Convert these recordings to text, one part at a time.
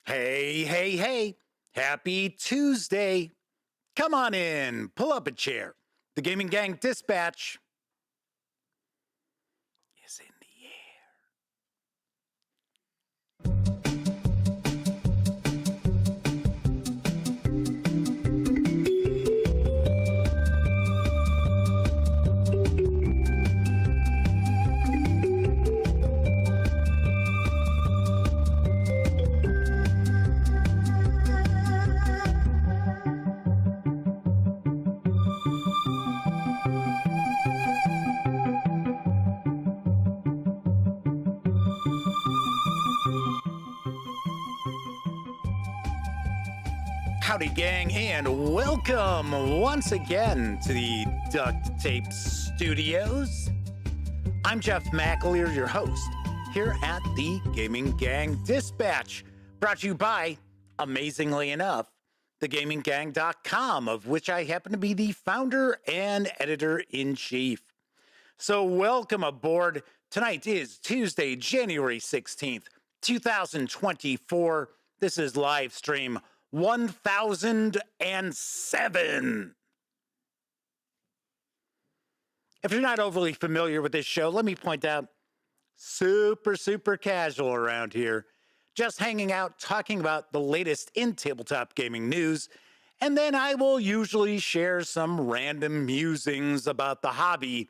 Hey, hey, hey. Happy Tuesday. Come on in. Pull up a chair. The Gaming Gang Dispatch is in the air. Howdy, gang, and welcome once again to the Duct Tape Studios. I'm Jeff McAleer, your host, here at the Gaming Gang Dispatch, brought to you by, amazingly enough, thegaminggang.com, of which I happen to be the founder and editor-in-chief. So welcome aboard. Tonight is Tuesday, January 16th, 2024. This is live stream 1007. If you're not overly familiar with this show, let me point out, super casual around here. Just hanging out, talking about the latest in tabletop gaming news, and then I will usually share some random musings about the hobby,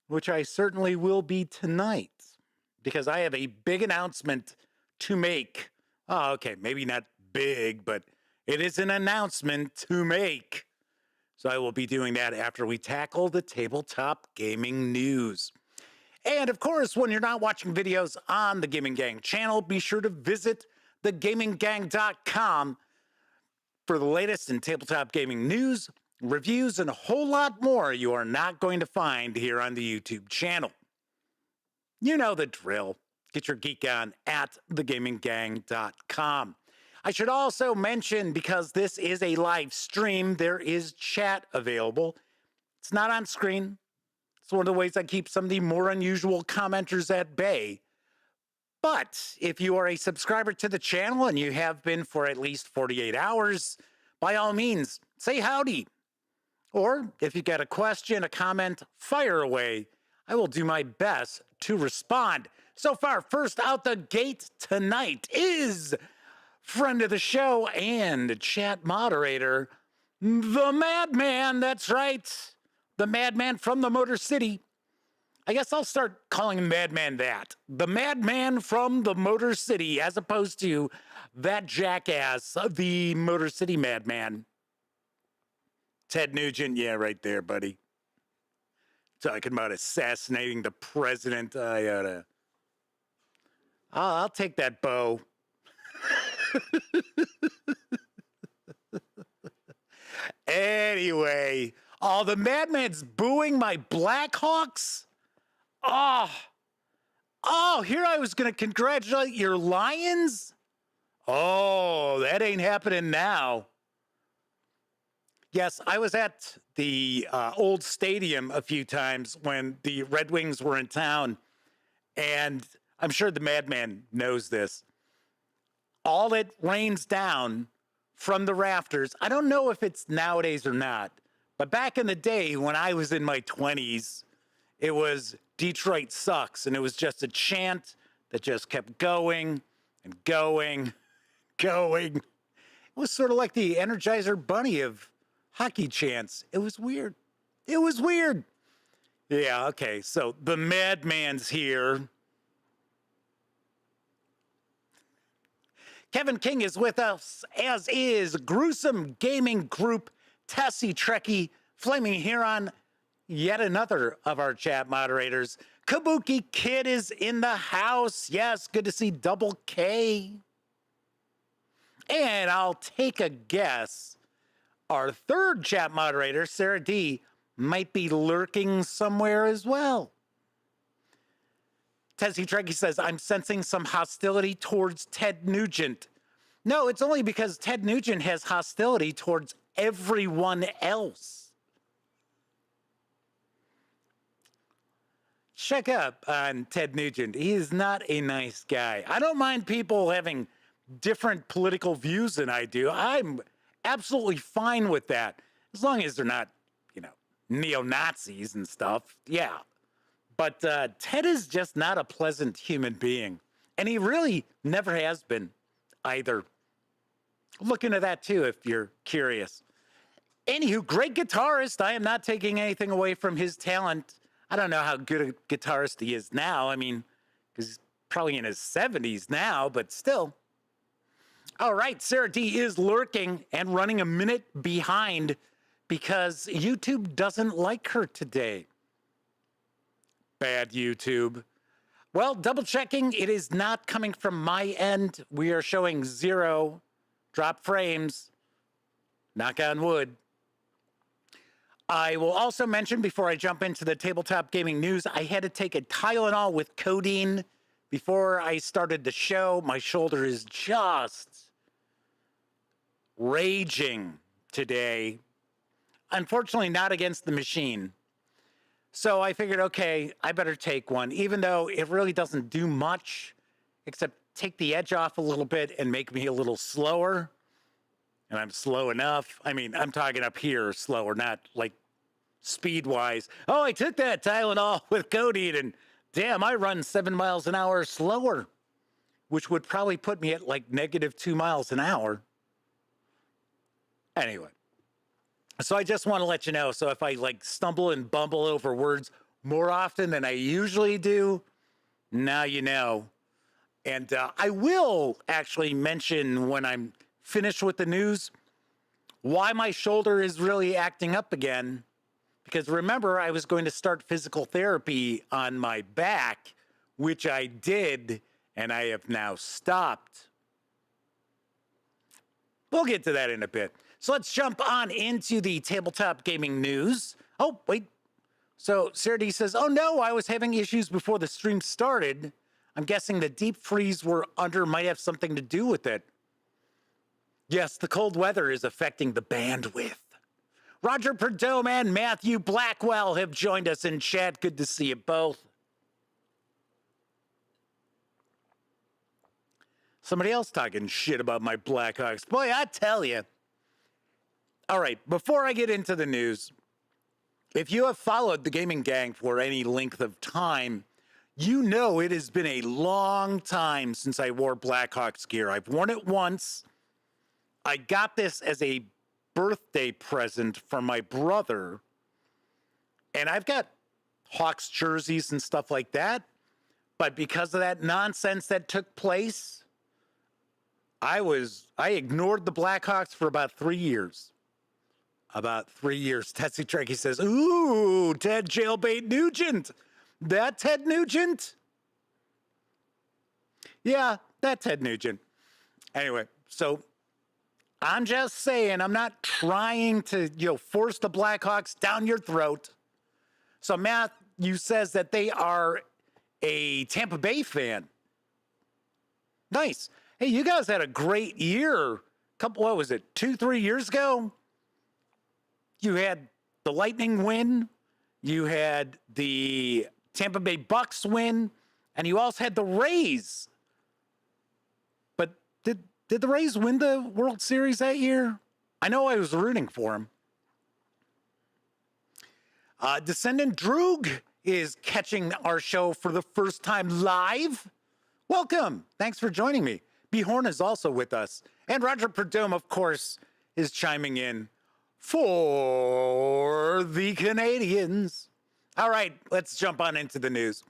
which I certainly will be tonight, because I have a big announcement to make. Oh, okay, maybe not big, but it is an announcement to make. So I will be doing that after we tackle the tabletop gaming news. And of course, when you're not watching videos on the Gaming Gang channel, be sure to visit thegaminggang.com for the latest in tabletop gaming news, reviews, and a whole lot more you are not going to find here on the YouTube channel. You know the drill. Get your geek on at thegaminggang.com. I should also mention, because this is a live stream, there is chat available. It's not on screen. It's one of the ways I keep some of the more unusual commenters at bay. But if you are a subscriber to the channel and you have been for at least 48 hours, by all means, say howdy. Or if you've got a question, a comment, fire away. I will do my best to respond. So far, first out the gate tonight is friend of the show and chat moderator, the Madman. That's right, the Madman from the Motor City. I guess I'll start calling him Madman that. The Madman from the Motor City, as opposed to that jackass, the Motor City Madman. Ted Nugent, yeah, right there, buddy. Talking about assassinating the president. I'll take that bow. Anyway, the Madman's booing my Blackhawks. Oh, here I was going to congratulate your Lions. Oh, that ain't happening now. Yes, I was at the old stadium a few times when the Red Wings were in town, and I'm sure the Madman knows this. All that rains down from the rafters, I don't know if it's nowadays or not, but back in the day when I was in my 20s, it was Detroit sucks, and it was just a chant that just kept going and going, going. It was sort of like the Energizer Bunny of hockey chants. It was weird. It was weird. Yeah, okay, so the Madman's here. Kevin King is with us, as is Gruesome Gaming Group, Tessie Trekkie, Flaming Huron, yet another of our chat moderators. Kabuki Kid is in the house. Yes, good to see Double K. And I'll take a guess, our third chat moderator, Sarah D, might be lurking somewhere as well. Tessie Trekkie says, I'm sensing some hostility towards Ted Nugent. No, it's only because Ted Nugent has hostility towards everyone else. Check up on Ted Nugent. He is not a nice guy. I don't mind people having different political views than I do, I'm absolutely fine with that. As long as they're not, neo-Nazis and stuff. Yeah. But Ted is just not a pleasant human being. And he really never has been either. Look into that too if you're curious. Anywho, great guitarist. I am not taking anything away from his talent. I don't know how good a guitarist he is now. I mean, because he's probably in his 70s now, but still. All right, Sarah D is lurking and running a minute behind because YouTube doesn't like her today. Bad YouTube. Well, double checking, it is not coming from my end. We are showing 0 drop frames. Knock on wood. I will also mention before I jump into the tabletop gaming news, I had to take a Tylenol with codeine before I started the show. My shoulder is just raging today. Unfortunately, not against the machine. So I figured, okay, I better take one, even though it really doesn't do much, except take the edge off a little bit and make me a little slower. And I'm slow enough. I mean, I'm talking up here slower, not like speed-wise. Oh, I took that Tylenol with codeine, and damn, I run 7 miles an hour slower, which would probably put me at like -2 miles an hour. Anyway. So I just want to let you know. So if I like stumble and bumble over words more often than I usually do, now you know. And I will actually mention when I'm finished with the news why my shoulder is really acting up again. Because remember, I was going to start physical therapy on my back, which I did, and I have now stopped. We'll get to that in a bit. So let's jump on into the tabletop gaming news. Oh, wait. So Sarah D says, oh no, I was having issues before the stream started. I'm guessing the deep freeze we're under might have something to do with it. Yes, the cold weather is affecting the bandwidth. Roger Perdome and Matthew Blackwell have joined us in chat. Good to see you both. Somebody else talking shit about my Blackhawks. Boy, I tell you. All right, before I get into the news, if you have followed the Gaming Gang for any length of time, you know it has been a long time since I wore Blackhawks gear. I've worn it once. I got this as a birthday present from my brother, and I've got Hawks jerseys and stuff like that, but because of that nonsense that took place, I ignored the Blackhawks for about 3 years. About 3 years. Tetsu Trekkie says, ooh, Ted Jailbait Nugent. That Ted Nugent? Yeah, that Ted Nugent. Anyway, so I'm just saying, I'm not trying to, force the Blackhawks down your throat. So Matthew says that they are a Tampa Bay fan. Nice. Hey, you guys had a great year. What was it, 2-3 years ago? You had the Lightning win, you had the Tampa Bay Bucks win, and you also had the Rays. But did the Rays win the World Series that year? I know I was rooting for them. Descendant Droog is catching our show for the first time live. Welcome. Thanks for joining me. Behorn is also with us. And Roger Perdome, of course, is chiming in for the Canadians. All right, let's jump on into the news.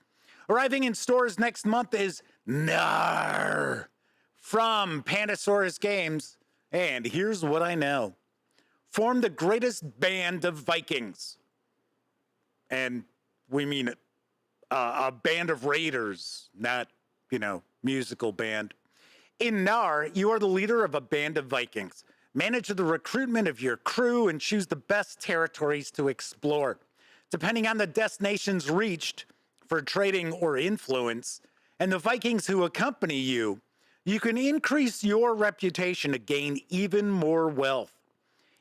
Arriving in stores next month is Nar from Pandasaurus Games. And here's what I know. Form the greatest band of Vikings. And we mean a band of raiders, not, musical band. In Nar, you are the leader of a band of Vikings. Manage the recruitment of your crew and choose the best territories to explore. Depending on the destinations reached for trading or influence, and the Vikings who accompany you, you can increase your reputation to gain even more wealth.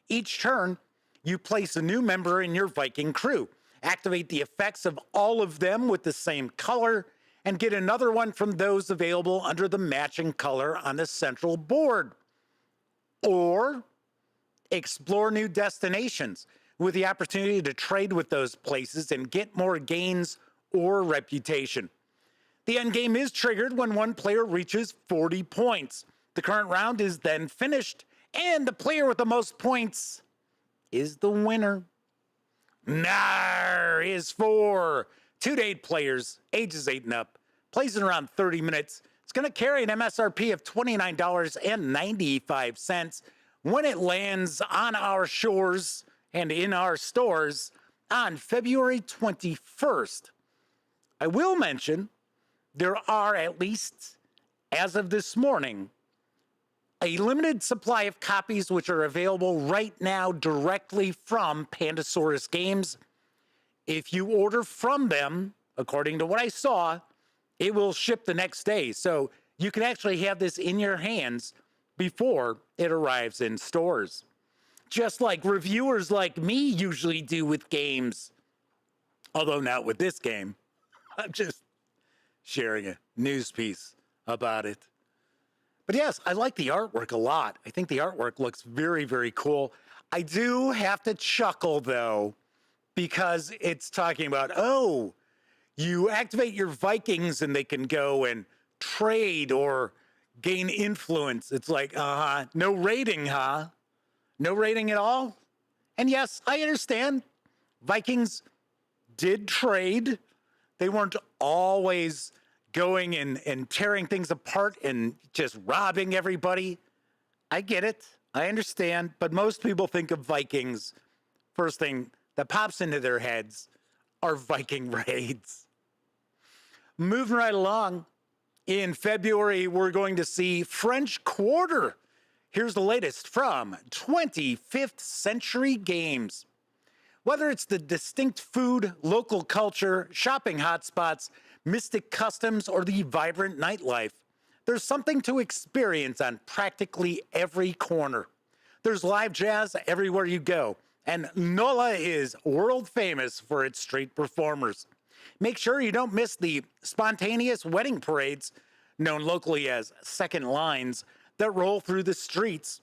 Each turn, you place a new member in your Viking crew. Activate the effects of all of them with the same color, and get another one from those available under the matching color on the central board. Or explore new destinations with the opportunity to trade with those places and get more gains or reputation. The end game is triggered when one player reaches 40 points. The current round is then finished, and the player with the most points is the winner. NAR is for 2 to 8 players, ages 8 and up, plays in around 30 minutes. It's going to carry an MSRP of $29.95 when it lands on our shores and in our stores on February 21st. I will mention there are, at least as of this morning, a limited supply of copies which are available right now directly from Pandasaurus Games. If you order from them, according to what I saw, it will ship the next day. So you can actually have this in your hands before it arrives in stores. Just like reviewers like me usually do with games. Although not with this game. I'm just sharing a news piece about it. But yes, I like the artwork a lot. I think the artwork looks very, very cool. I do have to chuckle, though, because it's talking about, oh, you activate your Vikings and they can go and trade or gain influence. It's like, no rating, huh? No rating at all? And yes, I understand. Vikings did trade. They weren't always going and tearing things apart and just robbing everybody. I get it. I understand. But most people think of Vikings, first thing that pops into their heads are Viking raids. Moving right along, in February, we're going to see French Quarter. Here's the latest from 25th Century Games. Whether it's the distinct food, local culture, shopping hotspots, mystic customs, or the vibrant nightlife, there's something to experience on practically every corner. There's live jazz everywhere you go, and NOLA is world famous for its street performers. Make sure you don't miss the spontaneous wedding parades, known locally as second lines, that roll through the streets.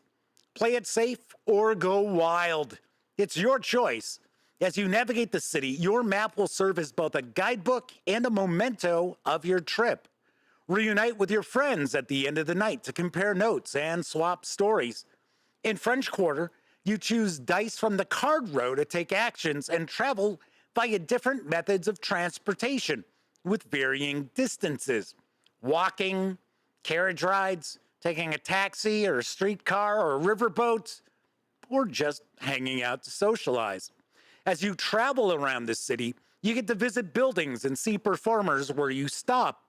Play it safe or go wild. It's your choice. As you navigate the city, your map will serve as both a guidebook and a memento of your trip. Reunite with your friends at the end of the night to compare notes and swap stories. In French Quarter, you choose dice from the card row to take actions and travel via different methods of transportation with varying distances. Walking, carriage rides, taking a taxi or a streetcar or a riverboat, or just hanging out to socialize. As you travel around the city, you get to visit buildings and see performers where you stop.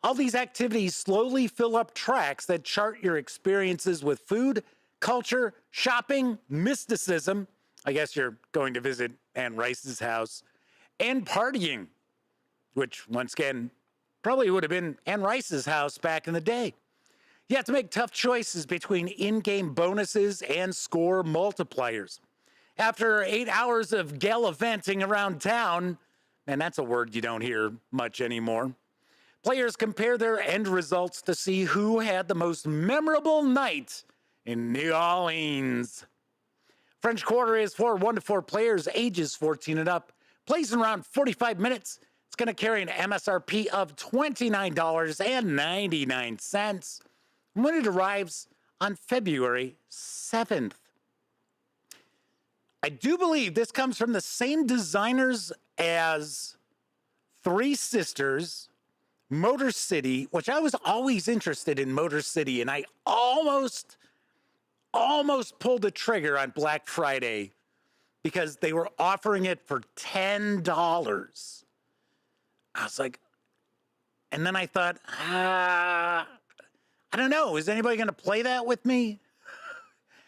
All these activities slowly fill up tracks that chart your experiences with food, culture, shopping, mysticism. I guess you're going to visit Anne Rice's house, and partying, which once again probably would have been Anne Rice's house back in the day. You have to make tough choices between in-game bonuses and score multipliers. After 8 hours of gallivanting around town, and that's a word you don't hear much anymore, players compare their end results to see who had the most memorable night in New Orleans. French Quarter is for 1 to 4 players, ages 14 and up, plays in around 45 minutes. It's going to carry an MSRP of $29.99 when it arrives on February 7th. I do believe this comes from the same designers as Three Sisters, Motor City, which I was always interested in Motor City, and I almost pulled the trigger on Black Friday because they were offering it for $10. I was like, and then I thought, I don't know, is anybody going to play that with me?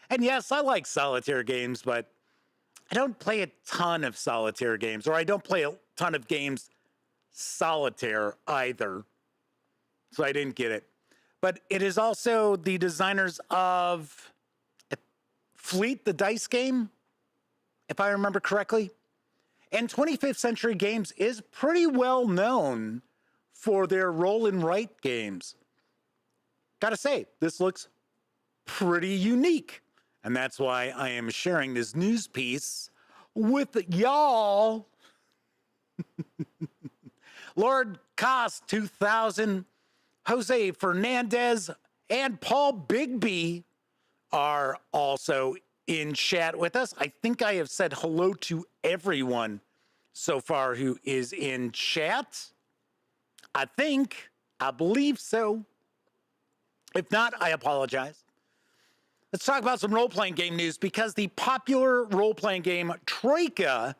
And yes, I like solitaire games, but I don't play a ton of solitaire games, or I don't play a ton of games solitaire either. So I didn't get it. But it is also the designers of Fleet, the dice game, if I remember correctly. And 25th Century Games is pretty well known for their roll and write games. Gotta say, this looks pretty unique. And that's why I am sharing this news piece with y'all. Lord Cost 2000, Jose Fernandez, and Paul Bigby are also in chat with us. I think I have said hello to everyone so far who is in chat. I believe so. If not, I apologize. Let's talk about some role-playing game news, because the popular role-playing game Troika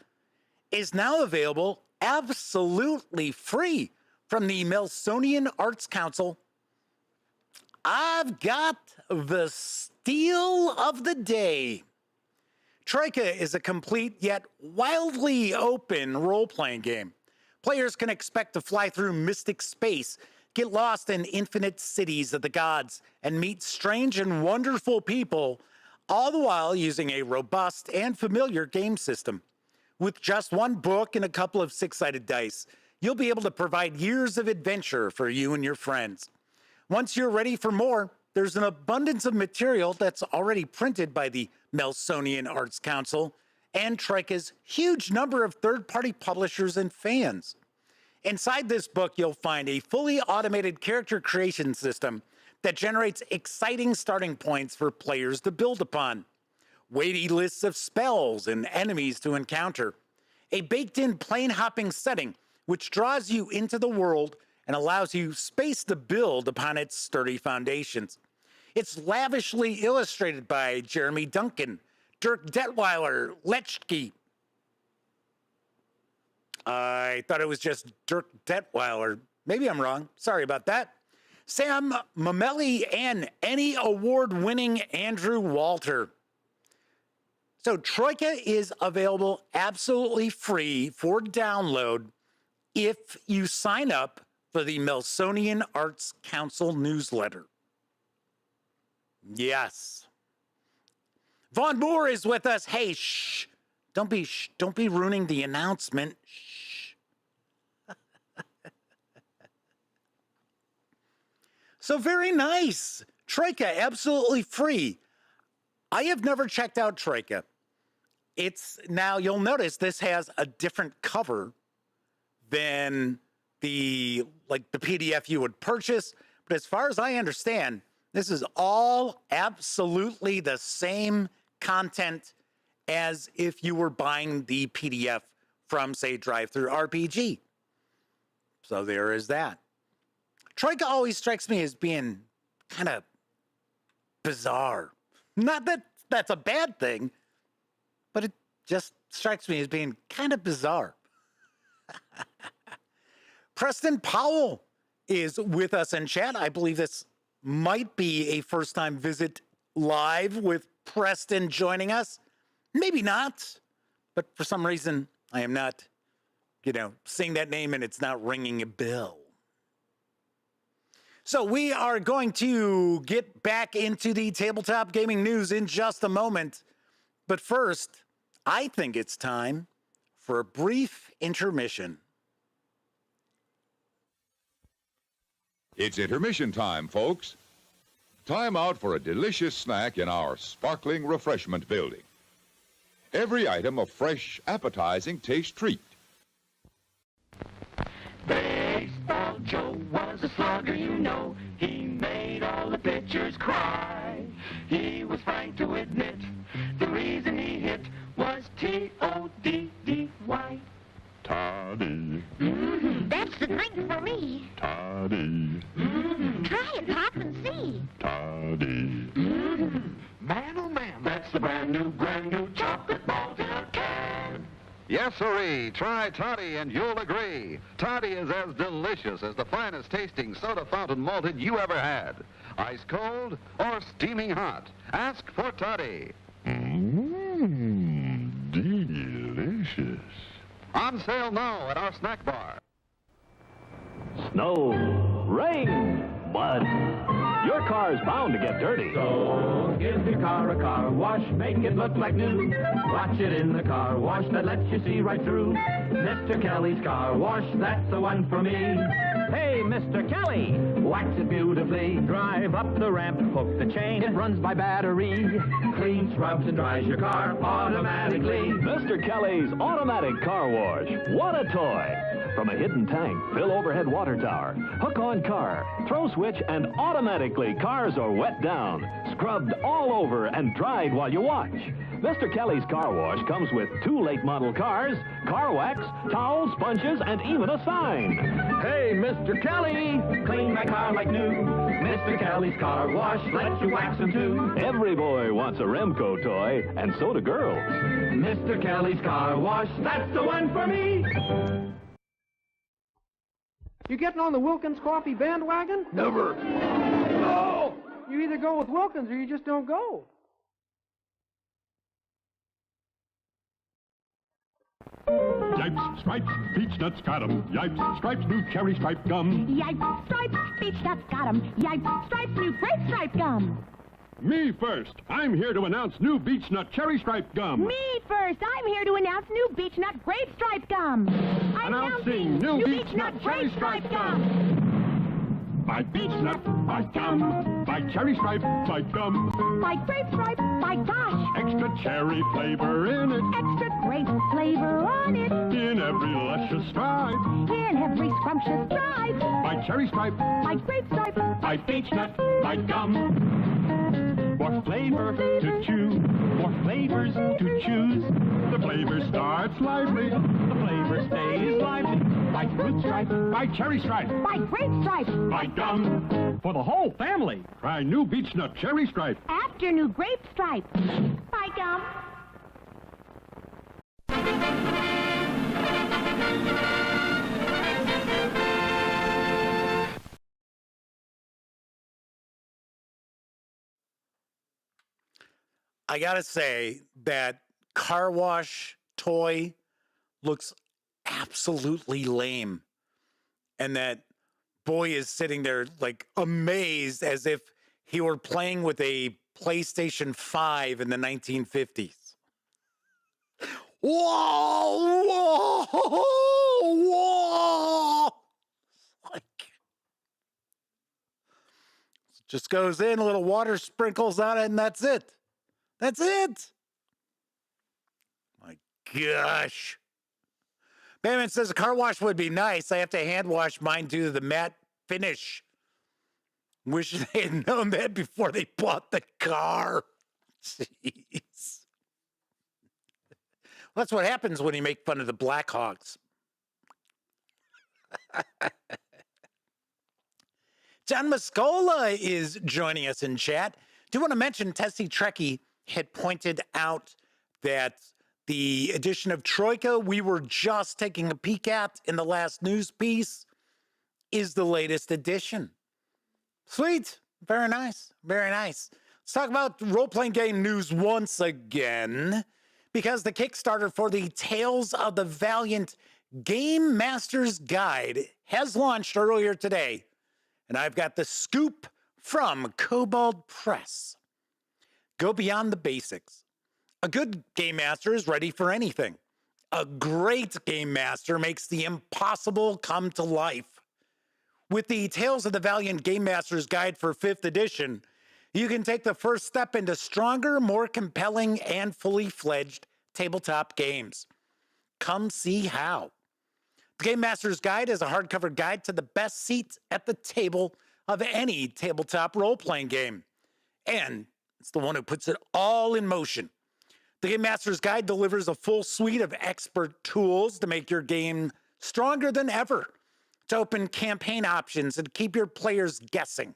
is now available absolutely free from the Melsonian Arts Council. I've got the steal of the day. Troika is a complete yet wildly open role-playing game. Players can expect to fly through mystic space, get lost in infinite cities of the gods, and meet strange and wonderful people, all the while using a robust and familiar game system. With just one book and a couple of six-sided dice, you'll be able to provide years of adventure for you and your friends. Once you're ready for more, there's an abundance of material that's already printed by the Melsonian Arts Council and Troika's huge number of third-party publishers and fans. Inside this book, you'll find a fully automated character creation system that generates exciting starting points for players to build upon, weighty lists of spells and enemies to encounter, a baked-in plane-hopping setting which draws you into the world and allows you space to build upon its sturdy foundations. It's lavishly illustrated by Jeremy Duncan, Dirk Detweiler, Lechke. I thought it was just Dirk Detweiler. Maybe I'm wrong. Sorry about that. Sam Mamelli and Emmy Award-winning Andrew Walter. So Troika is available absolutely free for download if you sign up for the Melsonian Arts Council newsletter. Yes. Vaughn Moore is with us. Hey, shh. Don't be ruining the announcement. Shh. So very nice. Troika, absolutely free. I have never checked out Troika. It's now, you'll notice this has a different cover than the PDF you would purchase. But as far as I understand, this is all absolutely the same content as if you were buying the PDF from, say, Drive-Thru RPG. So there is that. Troika always strikes me as being kind of bizarre. Not that that's a bad thing, but it just strikes me as being kind of bizarre. Preston Powell is with us in chat. I believe this might be a first-time visit live with Preston joining us. Maybe not, but for some reason, I am not, seeing that name and it's not ringing a bell. So we are going to get back into the tabletop gaming news in just a moment. But first, I think it's time for a brief intermission. It's intermission time, folks. Time out for a delicious snack in our sparkling refreshment building. Every item a fresh, appetizing taste treat. Baseball Joe was a slugger, He made all the pitchers cry. He was frank to admit the reason he hit was T-O-D-D-Y. Toddy. That's the drink for me. Toddy. Try it, Pop, and see. Toddy. Man, oh man, that's the brand new chocolate malt in a can. Yes, sirree. Try Toddy and you'll agree. Toddy is as delicious as the finest tasting soda fountain malted you ever had. Ice cold or steaming hot. Ask for Toddy. Delicious. On sale now at our snack bar. Snow, rain, mud. Your car's bound to get dirty. So give your car a car wash, make it look like new. Watch it in the car wash that lets you see right through. Mr. Kelly's Car Wash, that's the one for me. Hey, Mr. Kelly, wax it beautifully. Drive up the ramp, hook the chain. It runs by battery. Cleans, scrubs, and dries your car automatically. Mr. Kelly's Automatic Car Wash. What a toy! From a hidden tank, fill overhead water tower, hook on car, throw switch, and automatically cars are wet down, scrubbed all over, and dried while you watch. Mr. Kelly's Car Wash comes with 2 late model cars, car wax, towels, sponges, and even a sign. Hey, Mr. Kelly, clean my car like new. Mr. Kelly's Car Wash lets you wax them too. Every boy wants a Remco toy, and so do girls. Mr. Kelly's Car Wash, that's the one for me. You getting on the Wilkins coffee bandwagon? Never. No! You either go with Wilkins or you just don't go. Yipes, stripes, peach nuts got 'em. Yipes, stripes, new cherry stripe gum. Yipes, stripes, peach nuts got 'em. Yipes, stripes, new grape stripe gum. Me first. I'm here to announce new beech nut cherry stripe gum. Me first. I'm here to announce new beech nut grape stripe gum. Announcing new beech nut cherry stripe gum. By beech nut, by gum, by cherry stripe, by gum. By grape stripe, by gosh. Extra cherry flavor in it. Extra grape flavor on it. In every luscious stripe. In every scrumptious stripe. By cherry stripe, By grape stripe. by beech nut, by gum. More flavor to chew, more flavors to choose. The flavor starts lively, the flavor stays lively. By fruit stripe, by cherry stripe, By grape stripe. by gum. For the whole family, try new beech nut cherry stripe. After new grape stripe. By gum. I gotta say that car wash toy looks absolutely lame. And that boy is sitting there like amazed as if he were playing with a PlayStation 5 in the 1950s. Whoa, whoa, whoa. Like, just goes in, a little water sprinkles on it, and that's it. That's it. My gosh. Batman says a car wash would be nice. I have to hand wash mine due to the matte finish. Wish they had known that before they bought the car. Jeez. Well, that's what happens when you make fun of the Blackhawks. John Muscola is joining us in chat. Do want to mention Tessie Trekkie had pointed out that the edition of Troika we were just taking a peek at in the last news piece is the latest edition. Sweet. Very nice. Very nice. Let's talk about role-playing game news once again, because the Kickstarter for the Tales of the Valiant Game Master's Guide has launched earlier today, and I've got the scoop from Kobold Press. Go beyond the basics. A good game master is ready for anything. A great game master makes the impossible come to life. With the Tales of the Valiant Game Master's Guide for 5th edition, you can take the first step into stronger, more compelling, and fully fledged tabletop games. Come see how. The Game Master's Guide is a hardcover guide to the best seat at the table of any tabletop role-playing game. And it's the one who puts it all in motion. The Game Master's Guide delivers a full suite of expert tools to make your game stronger than ever, to open campaign options and keep your players guessing.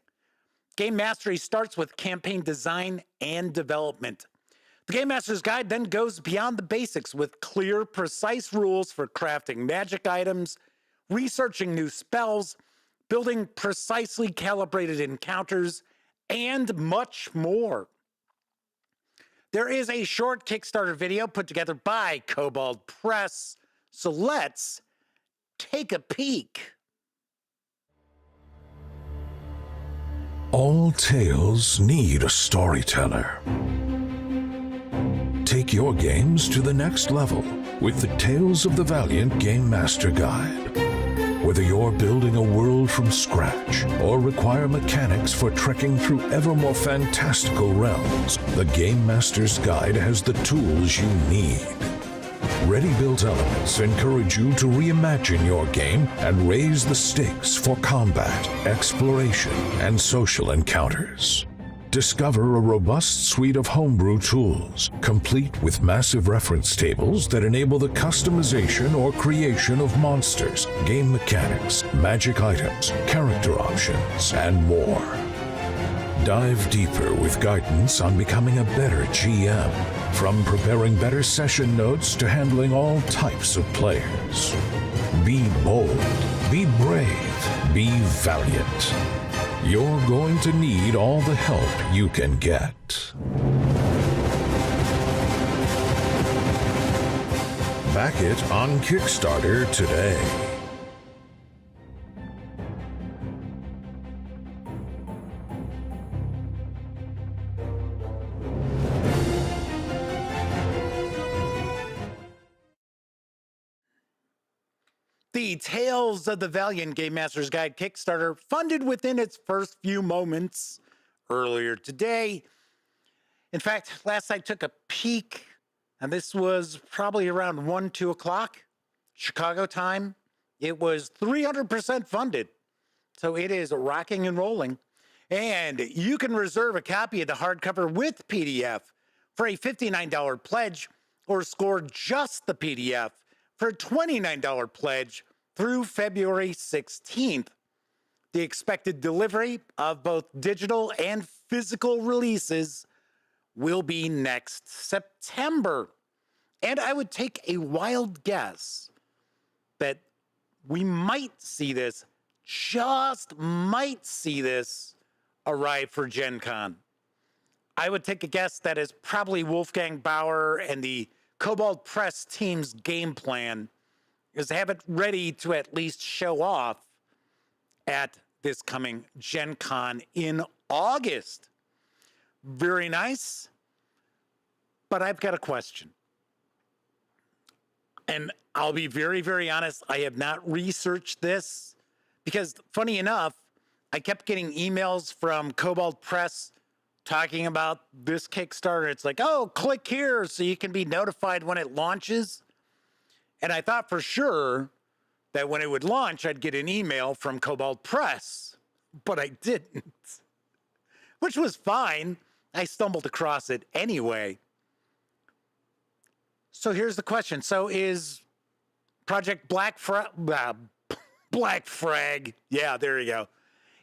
Game Mastery starts with campaign design and development. The Game Master's Guide then goes beyond the basics with clear, precise rules for crafting magic items, researching new spells, building precisely calibrated encounters, and much more. There is a short Kickstarter video put together by Kobold Press, so let's take a peek. All tales need a storyteller. Take your games to the next level with the Tales of the Valiant Game Master Guide. Whether you're building a world from scratch or require mechanics for trekking through ever more fantastical realms, the Game Master's Guide has the tools you need. Ready-built elements encourage you to reimagine your game and raise the stakes for combat, exploration, and social encounters. Discover a robust suite of homebrew tools, complete with massive reference tables that enable the customization or creation of monsters, game mechanics, magic items, character options, and more. Dive deeper with guidance on becoming a better GM, from preparing better session notes to handling all types of players. Be bold, be brave, be valiant. You're going to need all the help you can get. Back it on Kickstarter today. The Tales of the Valiant Game Master's Guide Kickstarter funded within its first few moments earlier today. In fact, last I took a peek, and this was probably around 1, 2 o'clock Chicago time. It was 300% funded. So it is rocking and rolling. And you can reserve a copy of the hardcover with PDF for a $59 pledge, or score just the PDF for a $29 pledge through February 16th. The expected delivery of both digital and physical releases will be next September. And I would take a wild guess that we might see this, just might see this, arrive for Gen Con. I would take a guess that is probably Wolfgang Bauer and the Kobold Press team's game plan is to have it ready to at least show off at this coming Gen Con in August. Very nice. But I've got a question. And I'll be very, very honest, I have not researched this because, funny enough, I kept getting emails from Kobold Press talking about this Kickstarter. It's like, oh, click here so you can be notified when it launches. And I thought for sure that when it would launch, I'd get an email from Kobold Press, but I didn't, which was fine. I stumbled across it anyway. So here's the question. So is Project Black Frag, yeah, there you go.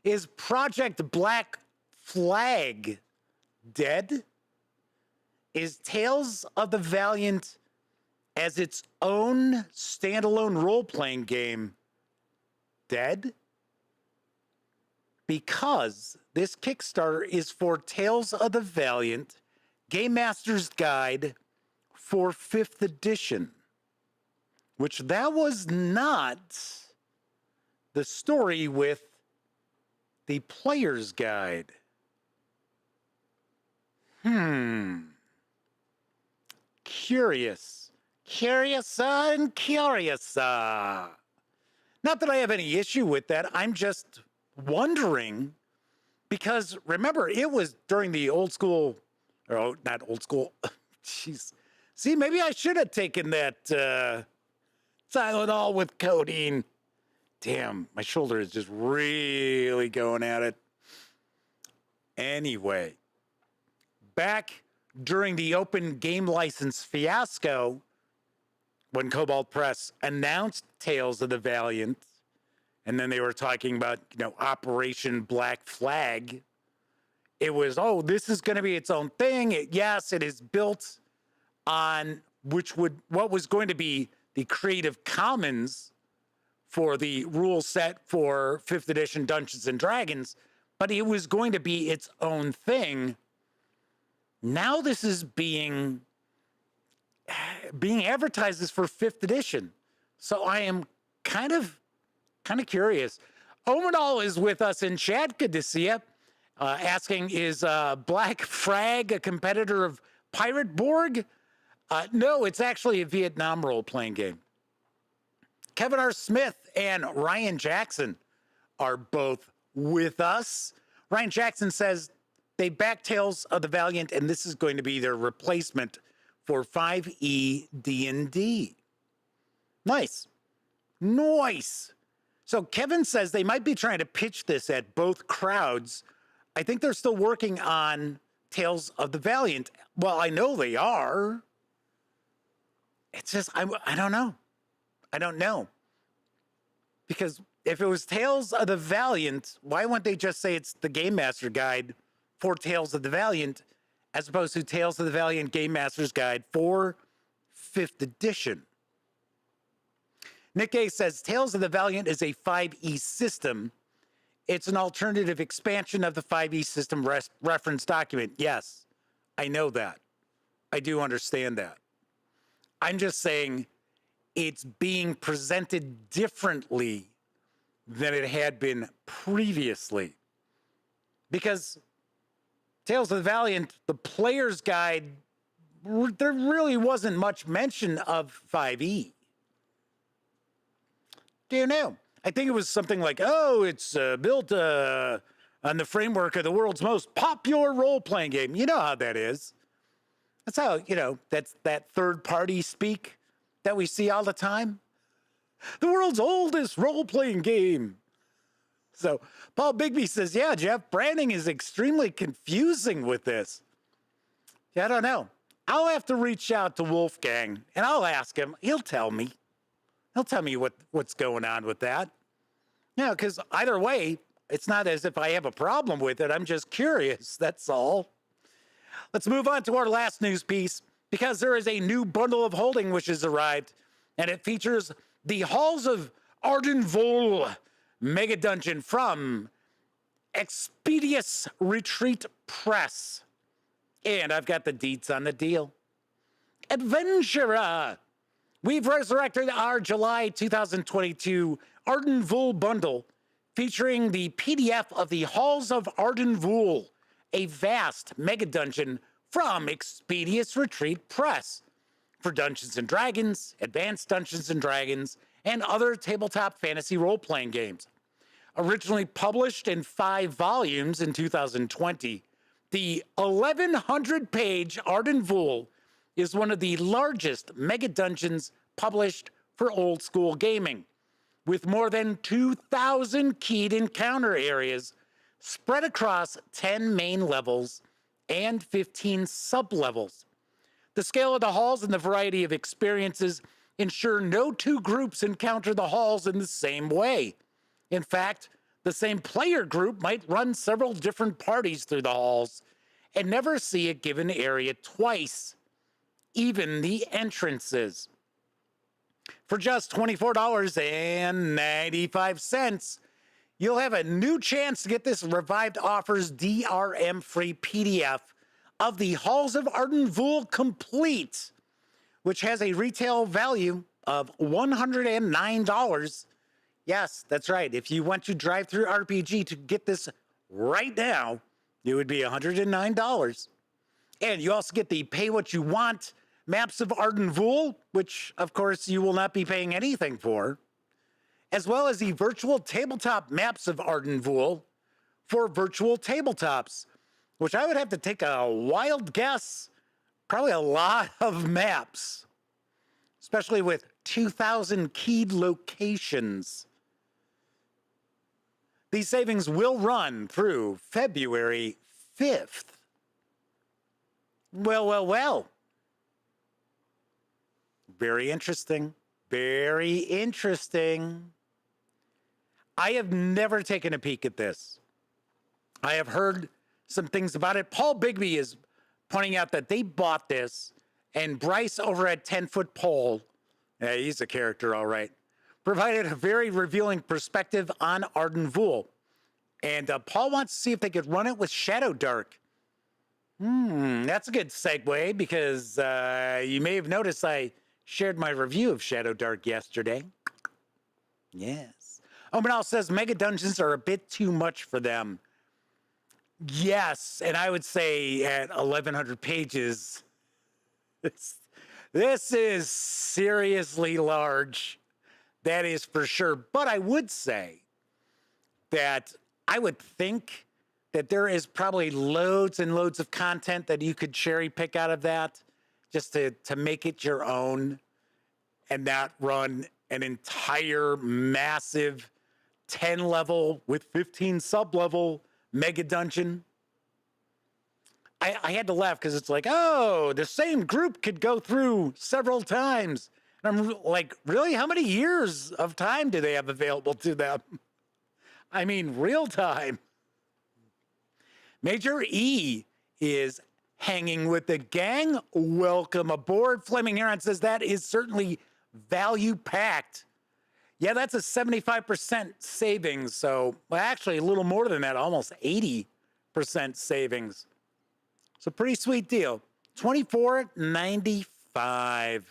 Is Project Black Flag dead? Is Tales of the Valiant as its own standalone role-playing game dead? Because this Kickstarter is for Tales of the Valiant Game Master's Guide for 5th edition, which that was not the story with the Player's Guide. Curious and curious. Not that I have any issue with that. I'm just wondering, because remember, it was during the old school, or not old school. Jeez. See, maybe I should have taken that Tylenol with codeine. Damn, my shoulder is just really going at it. Anyway, back during the open game license fiasco, when Kobold Press announced Tales of the Valiant, and then they were talking about, Operation Black Flag, it was, oh, this is going to be its own thing. Yes, it is built on what was going to be the Creative Commons for the rule set for 5th edition Dungeons and Dragons, but it was going to be its own thing. Now this is being advertised as for 5th edition. So I am kind of curious. Omenal is with us in chat. Good to see you. Asking, is Black Frag a competitor of Pirate Borg? No, it's actually a Vietnam role-playing game. Kevin R. Smith and Ryan Jackson are both with us. Ryan Jackson says they back Tales of the Valiant, and this is going to be their replacement for 5e D&D. Nice. Nice. So Kevin says they might be trying to pitch this at both crowds. I think they're still working on Tales of the Valiant. Well, I know they are. It's just, I don't know. I don't know. Because if it was Tales of the Valiant, why wouldn't they just say it's the Game Master Guide for Tales of the Valiant, as opposed to Tales of the Valiant Game Master's Guide for 5th edition? Nick A says, Tales of the Valiant is a 5e system. It's an alternative expansion of the 5e system reference document. Yes, I know that. I do understand that. I'm just saying it's being presented differently than it had been previously. Because Tales of the Valiant, the player's guide, there really wasn't much mention of 5e. Do you know? I think it was something like, oh, it's built on the framework of the world's most popular role-playing game. You know how that is. That's how, that's that third-party speak that we see all the time. The world's oldest role-playing game. So Paul Bigby says, yeah, Jeff, branding is extremely confusing with this. Yeah, I don't know. I'll have to reach out to Wolfgang, and I'll ask him. He'll tell me. He'll tell me what's going on with that. Yeah, because either way, it's not as if I have a problem with it. I'm just curious, that's all. Let's move on to our last news piece, because there is a new bundle of holding which has arrived, and it features the Halls of Ardenvoll Mega Dungeon from Expeditious Retreat Press. And I've got the deets on the deal. Adventurer! We've resurrected our July 2022 Ardenvoll bundle featuring the PDF of the Halls of Ardenvoll, a vast mega dungeon from Expeditious Retreat Press for Dungeons & Dragons, Advanced Dungeons & Dragons, and other tabletop fantasy role-playing games. Originally published in 5 volumes in 2020, the 1,100-page Ardenvoll is one of the largest mega dungeons published for old school gaming, with more than 2,000 keyed encounter areas spread across 10 main levels and 15 sub-levels. The scale of the halls and the variety of experiences ensure no two groups encounter the halls in the same way. In fact, the same player group might run several different parties through the halls and never see a given area twice, even the entrances. For just $24.95, you'll have a new chance to get this Revived Offers DRM-free PDF of the Halls of Ardenvoll Complete, which has a retail value of $109. Yes, that's right. If you went to Drive-Thru RPG to get this right now, it would be $109. And you also get the Pay What You Want Maps of Ardenvoll, which, of course, you will not be paying anything for, as well as the Virtual Tabletop Maps of Ardenvoll for virtual tabletops, which I would have to take a wild guess, probably a lot of maps, especially with 2,000 keyed locations. These savings will run through February 5th. Well. Very interesting. Very interesting. I have never taken a peek at this. I have heard some things about it. Paul Bigby is pointing out that they bought this, and Bryce over at 10-Foot Pole, yeah, he's a character, all right, provided a very revealing perspective on Ardenvoll. And Paul wants to see if they could run it with Shadow Dark. That's a good segue, because you may have noticed I shared my review of Shadow Dark yesterday. Yes. Omenal says Mega Dungeons are a bit too much for them. Yes, and I would say at 1,100 pages, this is seriously large. That is for sure. But I would say that I would think that there is probably loads and loads of content that you could cherry pick out of that just to make it your own and not run an entire massive 10 level with 15 sub level mega dungeon. I had to laugh because it's like, oh, the same group could go through several times. And I'm like, really? How many years of time do they have available to them? I mean, real time. Major E is hanging with the gang. Welcome aboard. Flaming Heron says that is certainly value packed. Yeah, that's a 75% savings. So, well, actually a little more than that, almost 80% savings. It's a pretty sweet deal. $24.95.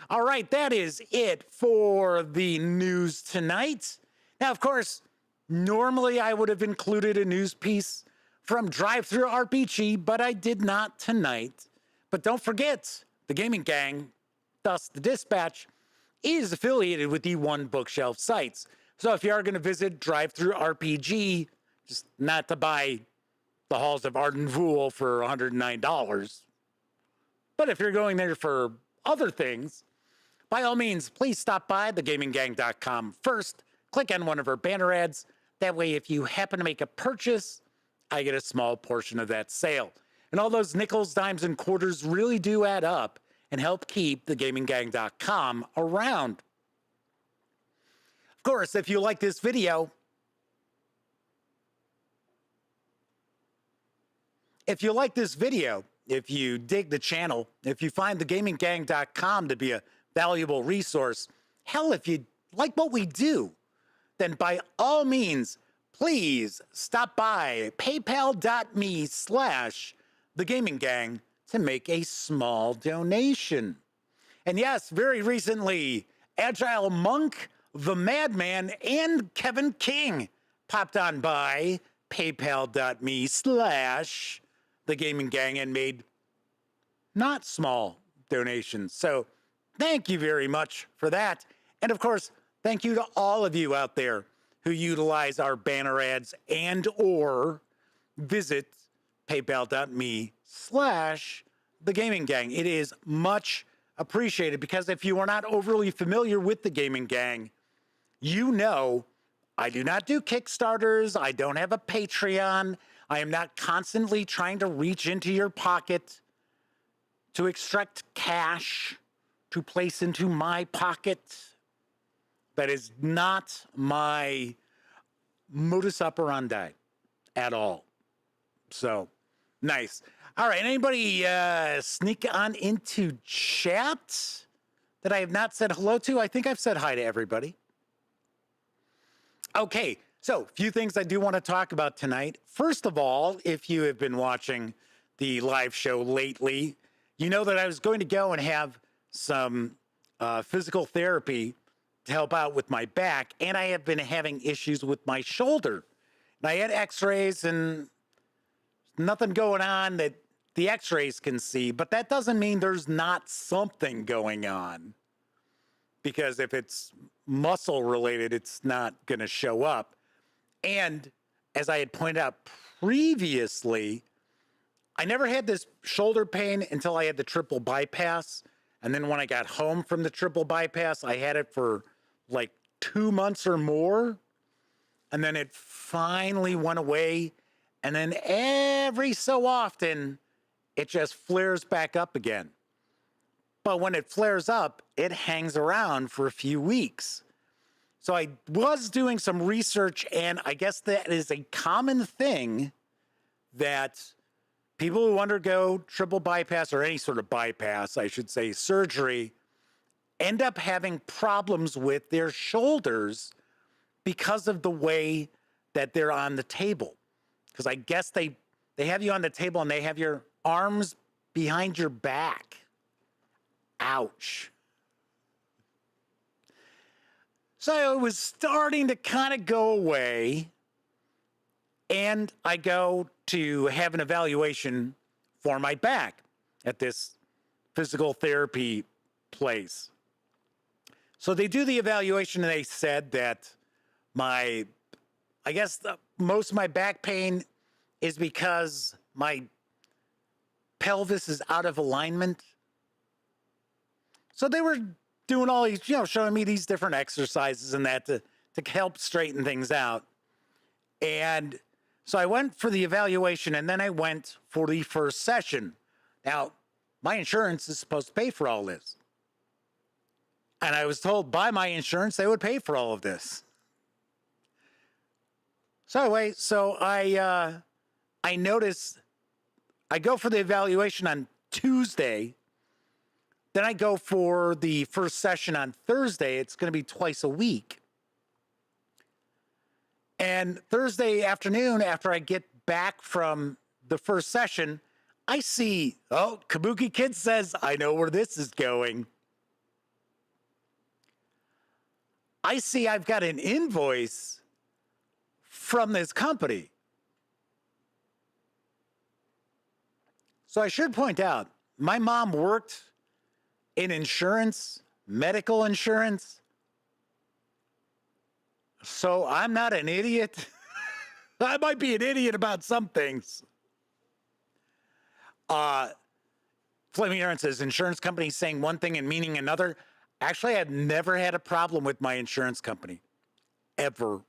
All right, that is it for the news tonight. Now, of course, normally I would have included a news piece from Drive-Thru RPG, but I did not tonight. But don't forget, the Gaming Gang, thus the Dispatch, is affiliated with the One Bookshelf sites. So if you are going to visit Drive-Thru RPG, just not to buy the Halls of Ardenvoul for $109. But if you're going there for other things, by all means, please stop by thegaminggang.com first. Click on one of our banner ads. That way, if you happen to make a purchase, I get a small portion of that sale. And all those nickels, dimes, and quarters really do add up and help keep thegaminggang.com around. Of course, if you like this video, if you dig the channel, if you find thegaminggang.com to be a valuable resource, hell, if you like what we do, then by all means, please stop by paypal.me/thegaminggang to make a small donation. And yes, very recently, Agile Monk, the Madman, and Kevin King popped on by paypal.me/thegaminggang and made not small donations. So thank you very much for that. And of course, thank you to all of you out there who utilize our banner ads and or visit paypal.me/thegaminggang. It is much appreciated because if you are not overly familiar with the Gaming Gang, you know I do not do Kickstarters. I don't have a Patreon. I am not constantly trying to reach into your pocket to extract cash to place into my pocket. That is not my modus operandi at all. So, nice. All right, anybody sneak on into chat that I have not said hello to? I think I've said hi to everybody. Okay, so a few things I do want to talk about tonight. First of all, if you have been watching the live show lately, you know that I was going to go and have some physical therapy to help out with my back, and I have been having issues with my shoulder. And I had x-rays and nothing going on that the x-rays can see, but that doesn't mean there's not something going on. Because if it's muscle related, it's not going to show up. And as I had pointed out previously, I never had this shoulder pain until I had the triple bypass. And then when I got home from the triple bypass, I had it for like 2 months or more. And then it finally went away. And then every so often, it just flares back up again. But when it flares up, it hangs around for a few weeks. So I was doing some research, and I guess that is a common thing that people who undergo triple bypass, or any sort of bypass, I should say, surgery, end up having problems with their shoulders because of the way that they're on the table. Because I guess they have you on the table and they have your arms behind your back. Ouch. So it was starting to kind of go away, and I go to have an evaluation for my back at this physical therapy place. So they do the evaluation and they said that most of my back pain is because my pelvis is out of alignment. So they were doing all these, showing me these different exercises and that to help straighten things out. And so I went for the evaluation and then I went for the first session. Now, my insurance is supposed to pay for all this. And I was told by my insurance they would pay for all of this. So anyway, I noticed I go for the evaluation on Tuesday. Then I go for the first session on Thursday. It's going to be twice a week. And Thursday afternoon, after I get back from the first session, I see, Kabuki Kid says, I know where this is going. I see I've got an invoice from this company. So I should point out, my mom worked in insurance, medical insurance. So I'm not an idiot. I might be an idiot about some things. Flaming Aaron says, insurance company saying one thing and meaning another. Actually, I've never had a problem with my insurance company. Ever.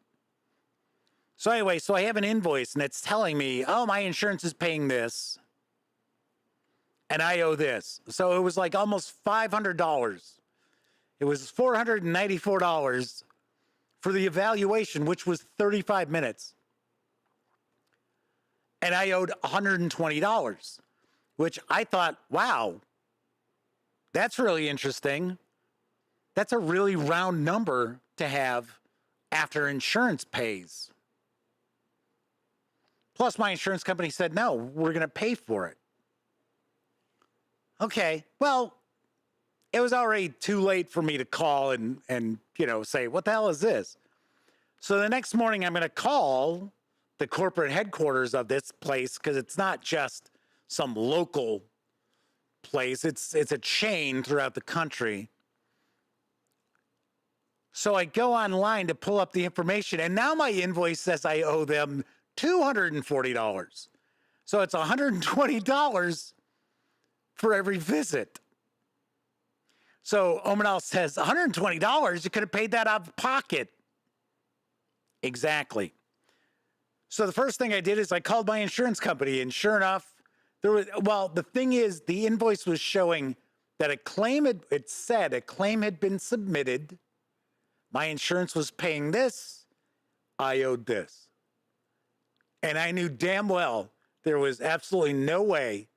So anyway, I have an invoice and it's telling me, my insurance is paying this. And I owe this. So it was like almost $500. It was $494 for the evaluation, which was 35 minutes. And I owed $120, which I thought, wow, that's really interesting. That's a really round number to have after insurance pays. Plus, my insurance company said, no, we're going to pay for it. Okay, well, it was already too late for me to call and say, what the hell is this? So the next morning, I'm going to call the corporate headquarters of this place because it's not just some local place. It's a chain throughout the country. So I go online to pull up the information, and now my invoice says I owe them $240. So it's $120 for every visit. So Omanal says, $120? You could have paid that out of pocket. Exactly. So the first thing I did is I called my insurance company, and sure enough, the thing is, the invoice was showing that it said a claim had been submitted. My insurance was paying this. I owed this. And I knew damn well there was absolutely no way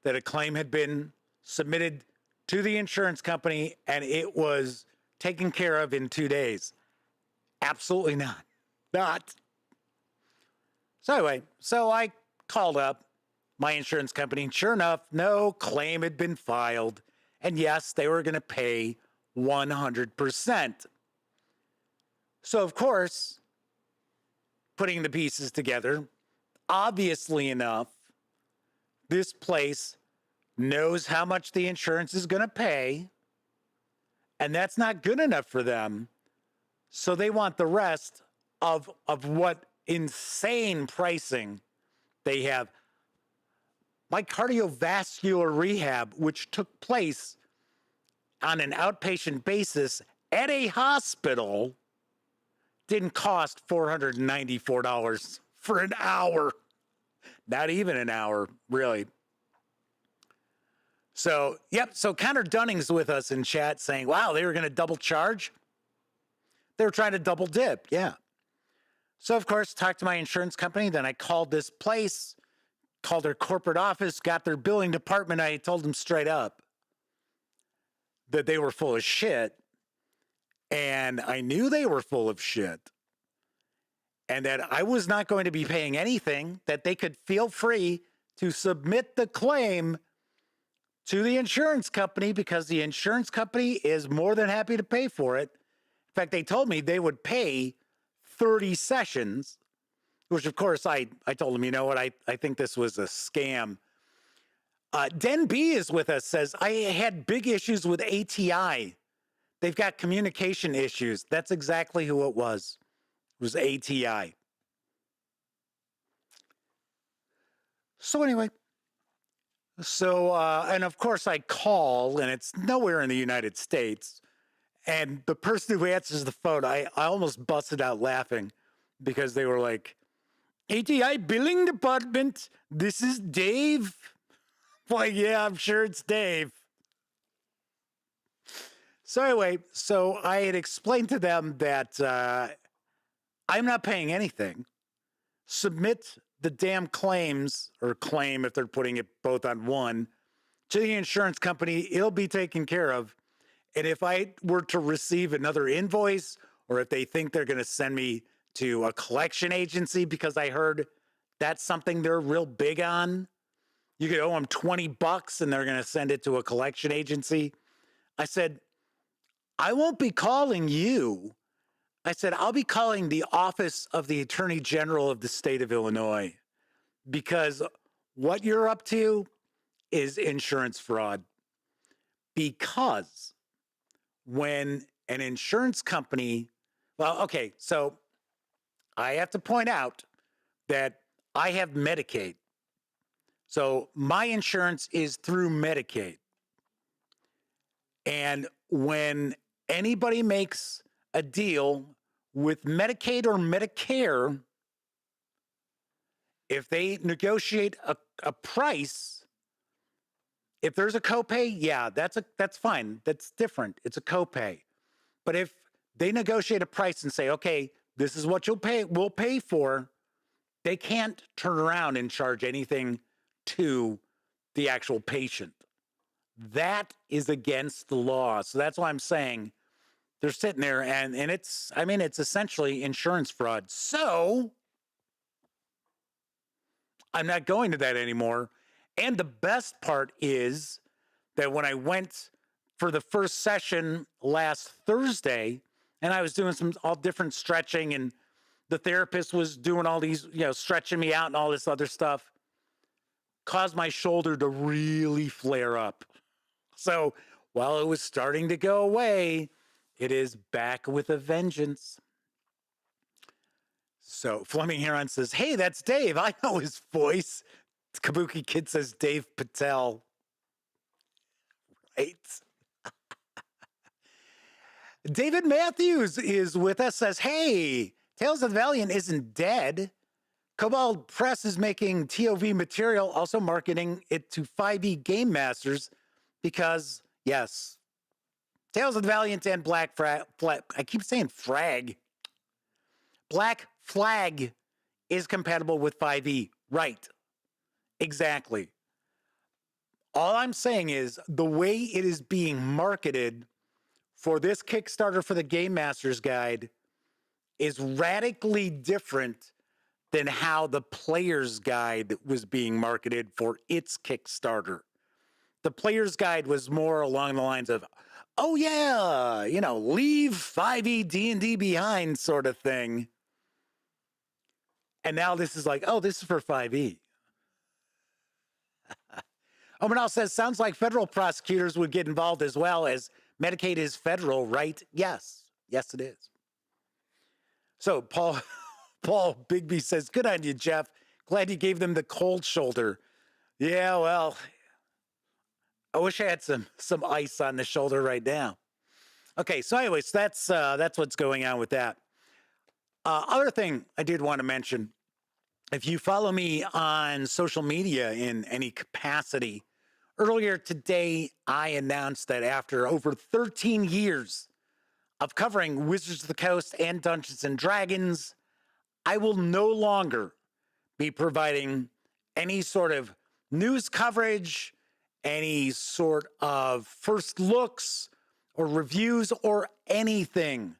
that a claim had been submitted to the insurance company and it was taken care of in 2 days. Absolutely not. Not. So anyway, I called up my insurance company, and sure enough, no claim had been filed. And yes, they were going to pay 100%. So of course, putting the pieces together, obviously enough, this place knows how much the insurance is going to pay, and that's not good enough for them. So they want the rest of what insane pricing they have. My cardiovascular rehab, which took place on an outpatient basis at a hospital, didn't cost $494 for an hour. Not even an hour, really. So, so Connor Dunning's with us in chat saying, wow, they were going to double charge? They were trying to double dip, yeah. So, of course, talked to my insurance company. Then I called this place, called their corporate office, got their billing department. I told them straight up that they were full of shit. And I knew they were full of shit. And that I was not going to be paying anything, that they could feel free to submit the claim to the insurance company because the insurance company is more than happy to pay for it. In fact, they told me they would pay 30 sessions, which of course I told them, you know what, I think this was a scam. Den B is with us, says, I had big issues with ATI. They've got communication issues. That's exactly who it was. It was ATI. So anyway, and of course I call, and it's nowhere in the United States. And the person who answers the phone, I almost busted out laughing because they were like, ATI billing department, this is Dave. Like, yeah, I'm sure it's Dave. So anyway, so I had explained to them that I'm not paying anything. Submit the damn claims, or claim if they're putting it both on one, to the insurance company. It'll be taken care of. And if I were to receive another invoice, or if they think they're going to send me to a collection agency, because I heard that's something they're real big on, you could owe them $20 and they're going to send it to a collection agency. I said, I won't be calling you. I said, I'll be calling the office of the Attorney General of the state of Illinois, because what you're up to is insurance fraud. Because when an insurance company, well, okay, so I have to point out that I have Medicaid. So my insurance is through Medicaid. And when anybody makes a deal with Medicaid or Medicare, if they negotiate a price, if there's a copay, yeah, that's fine. That's different. It's a copay. But if they negotiate a price and say, okay, this is what we'll pay for, they can't turn around and charge anything to the actual patient. That is against the law. So that's why I'm saying they're sitting there and it's essentially insurance fraud. So I'm not going to that anymore. And the best part is that when I went for the first session last Thursday, and I was doing all different stretching, and the therapist was doing all these, stretching me out and all this other stuff, caused my shoulder to really flare up. So while it was starting to go away, it is back with a vengeance. So Fleming Heron says, hey, that's Dave. I know his voice. Kabuki Kid says Dave Patel. Right? David Matthews is with us, says, hey, Tales of the Valiant isn't dead. Kobold Press is making TOV material, also marketing it to 5e Game Masters because, yes, Tales of the Valiant and Black Flag, I keep saying frag. Black Flag is compatible with 5e. Right. Exactly. All I'm saying is the way it is being marketed for this Kickstarter for the Game Master's Guide is radically different than how the Player's Guide was being marketed for its Kickstarter. The Player's Guide was more along the lines of, oh yeah, leave 5e D&D behind sort of thing. And now this is like, oh, this is for 5e. Omanal says, sounds like federal prosecutors would get involved as well, as Medicaid is federal, right? Yes. Yes, it is. So Paul Bigby says, good on you, Jeff. Glad you gave them the cold shoulder. Yeah, well, I wish I had some ice on the shoulder right now. Okay, so anyways, that's what's going on with that. Other thing I did want to mention, if you follow me on social media in any capacity, earlier today I announced that after over 13 years of covering Wizards of the Coast and Dungeons and Dragons, I will no longer be providing any sort of news coverage, any sort of first looks or reviews or anything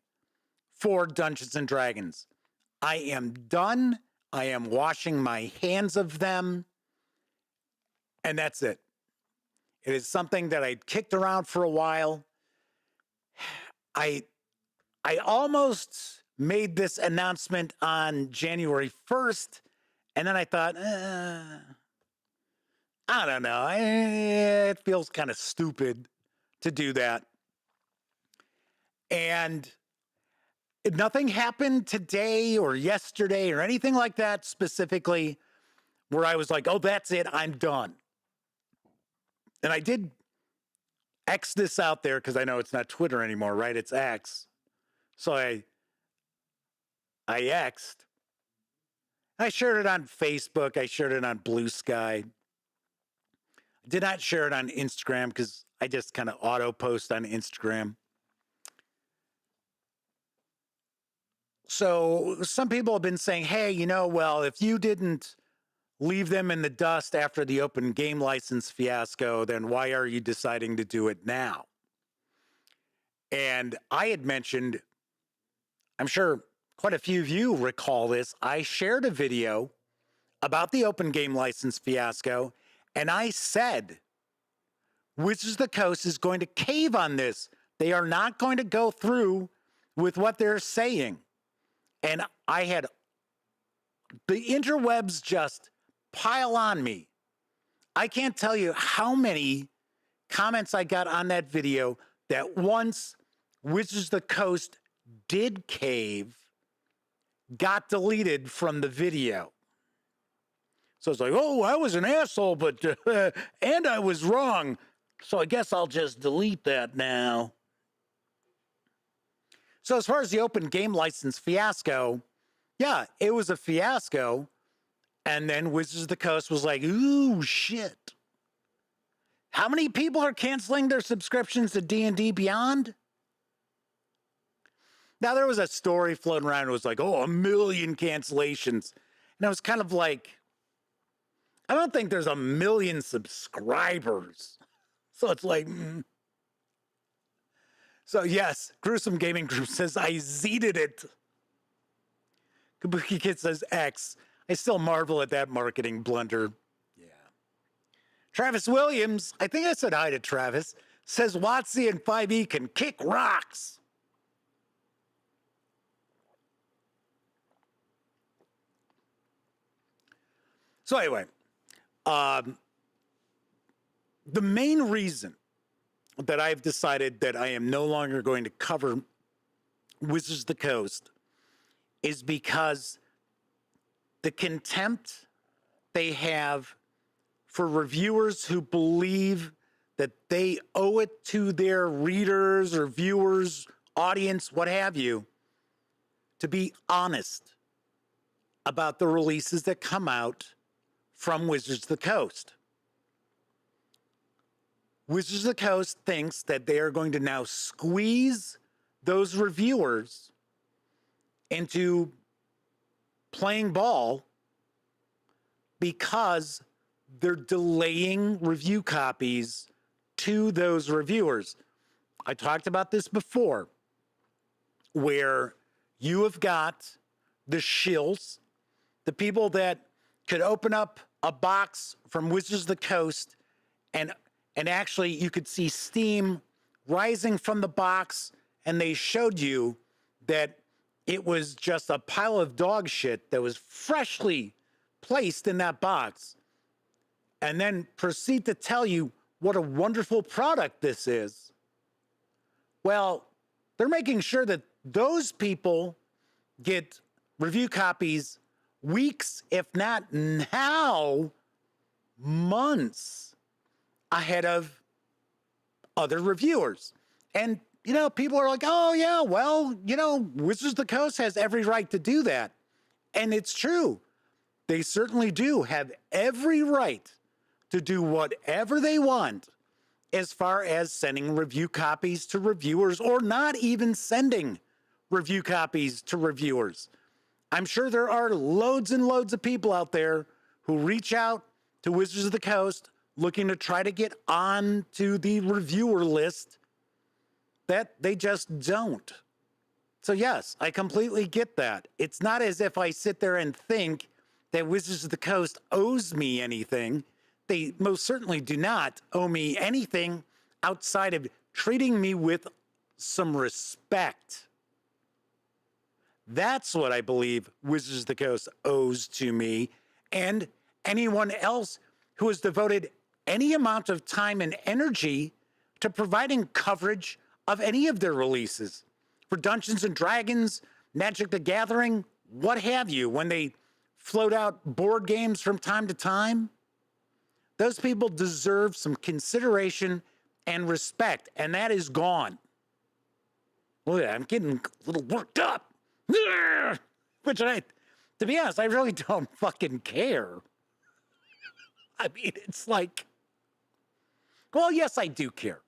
for Dungeons and Dragons. I am done. I am washing my hands of them. And that's it. It is something that I kicked around for a while. I almost made this announcement on January 1st, and then I thought, I don't know. It feels kind of stupid to do that. And nothing happened today or yesterday or anything like that specifically where I was like, oh, that's it, I'm done. And I did X this out there because I know it's not Twitter anymore, right? It's X. So I X'd. I shared it on Facebook. I shared it on Blue Sky. I did not share it on Instagram because I just kind of auto post on Instagram. So some people have been saying, hey, you know, well, if you didn't leave them in the dust after the open game license fiasco, then why are you deciding to do it now? And I had mentioned, I'm sure quite a few of you recall this, I shared a video about the open game license fiasco, and I said, Wizards of the Coast is going to cave on this. They are not going to go through with what they're saying. And I had the interwebs just pile on me. I can't tell you how many comments I got on that video that once Wizards of the Coast did cave, got deleted from the video. So it's like, oh, I was an asshole, but and I was wrong. So I guess I'll just delete that now. So as far as the open game license fiasco, yeah, it was a fiasco. And then Wizards of the Coast was like, ooh, shit. How many people are canceling their subscriptions to D&D Beyond? Now, there was a story floating around. It was like, oh, 1 million cancellations. And I was kind of like, I don't think there's 1 million subscribers. So it's like, So yes, Gruesome Gaming Group says, I Z'd it. Kabuki Kid says X. I still marvel at that marketing blunder. Yeah. Travis Williams, I think I said hi to Travis, says WotC and 5e can kick rocks. So anyway, the main reason that I've decided that I am no longer going to cover Wizards of the Coast is because the contempt they have for reviewers who believe that they owe it to their readers or viewers, audience, what have you, to be honest about the releases that come out from Wizards of the Coast. Wizards of the Coast thinks that they are going to now squeeze those reviewers into playing ball because they're delaying review copies to those reviewers. I talked about this before, where you have got the shills, the people that could open up a box from Wizards of the Coast and actually you could see steam rising from the box, and they showed you that it was just a pile of dog shit that was freshly placed in that box, and then proceed to tell you what a wonderful product this is. Well, they're making sure that those people get review copies weeks, if not now, months ahead of other reviewers. And, you know, people are like, oh, yeah, well, you know, Wizards of the Coast has every right to do that. And it's true. They certainly do have every right to do whatever they want as far as sending review copies to reviewers or not even sending review copies to reviewers. I'm sure there are loads and loads of people out there who reach out to Wizards of the Coast looking to try to get on to the reviewer list that they just don't. So yes, I completely get that. It's not as if I sit there and think that Wizards of the Coast owes me anything. They most certainly do not owe me anything outside of treating me with some respect. That's what I believe Wizards of the Coast owes to me and anyone else who has devoted any amount of time and energy to providing coverage of any of their releases. for Dungeons and Dragons, Magic the Gathering, what have you, when they float out board games from time to time. Those people deserve some consideration and respect, and that is gone. Look, I'm getting a little worked up. Which to be honest, I really don't fucking care. I mean, it's like, well, yes, I do care.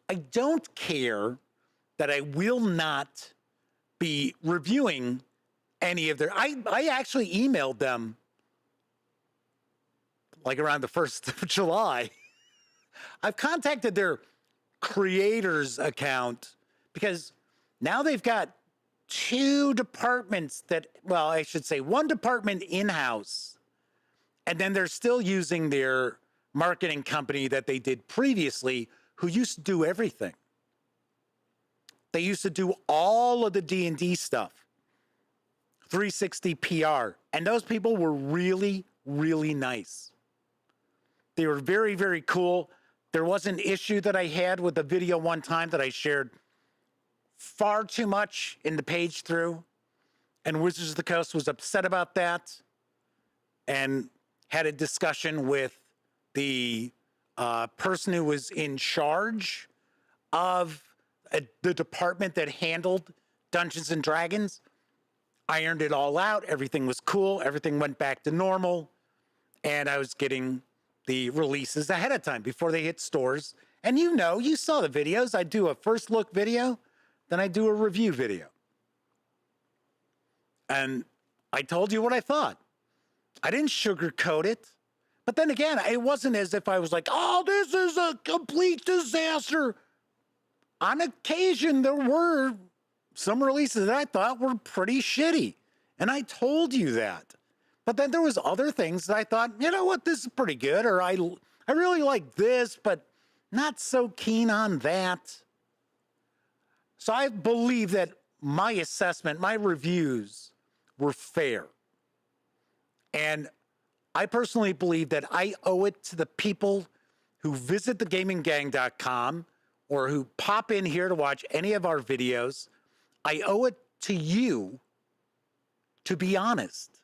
I don't care that I will not be reviewing any of their, I actually emailed them like around the 1st of July. I've contacted their creators account because now they've got 2 departments that, well, I should say 1 department in-house, and then they're still using their marketing company that they did previously, who used to do everything. They used to do all of the D&D stuff, 360 PR, and those people were really, really nice. They were very, very cool. There was an issue that I had with the video one time that I shared far too much in the page through, and Wizards of the Coast was upset about that and had a discussion with the person who was in charge of the department that handled Dungeons and Dragons. Ironed it all out. Everything was cool. Everything went back to normal. And I was getting the releases ahead of time before they hit stores. And you know, you saw the videos. I do a first look video, then I do a review video. And I told you what I thought. I didn't sugarcoat it. But then again, it wasn't as if I was like, oh, this is a complete disaster. On occasion, there were some releases that I thought were pretty shitty. And I told you that. But then there was other things that I thought, you know what, this is pretty good. Or I really like this, but not so keen on that. So I believe that my assessment, my reviews were fair. And I personally believe that I owe it to the people who visit thegaminggang.com or who pop in here to watch any of our videos. I owe it to you to be honest.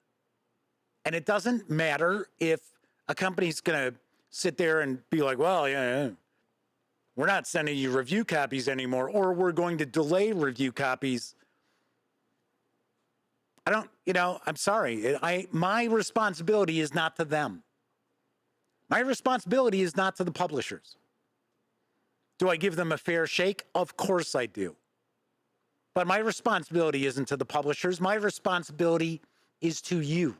And it doesn't matter if a company's going to sit there and be like, well, yeah, we're not sending you review copies anymore, or we're going to delay review copies. I'm sorry. My responsibility is not to them. My responsibility is not to the publishers. Do I give them a fair shake? Of course I do. But my responsibility isn't to the publishers. My responsibility is to you.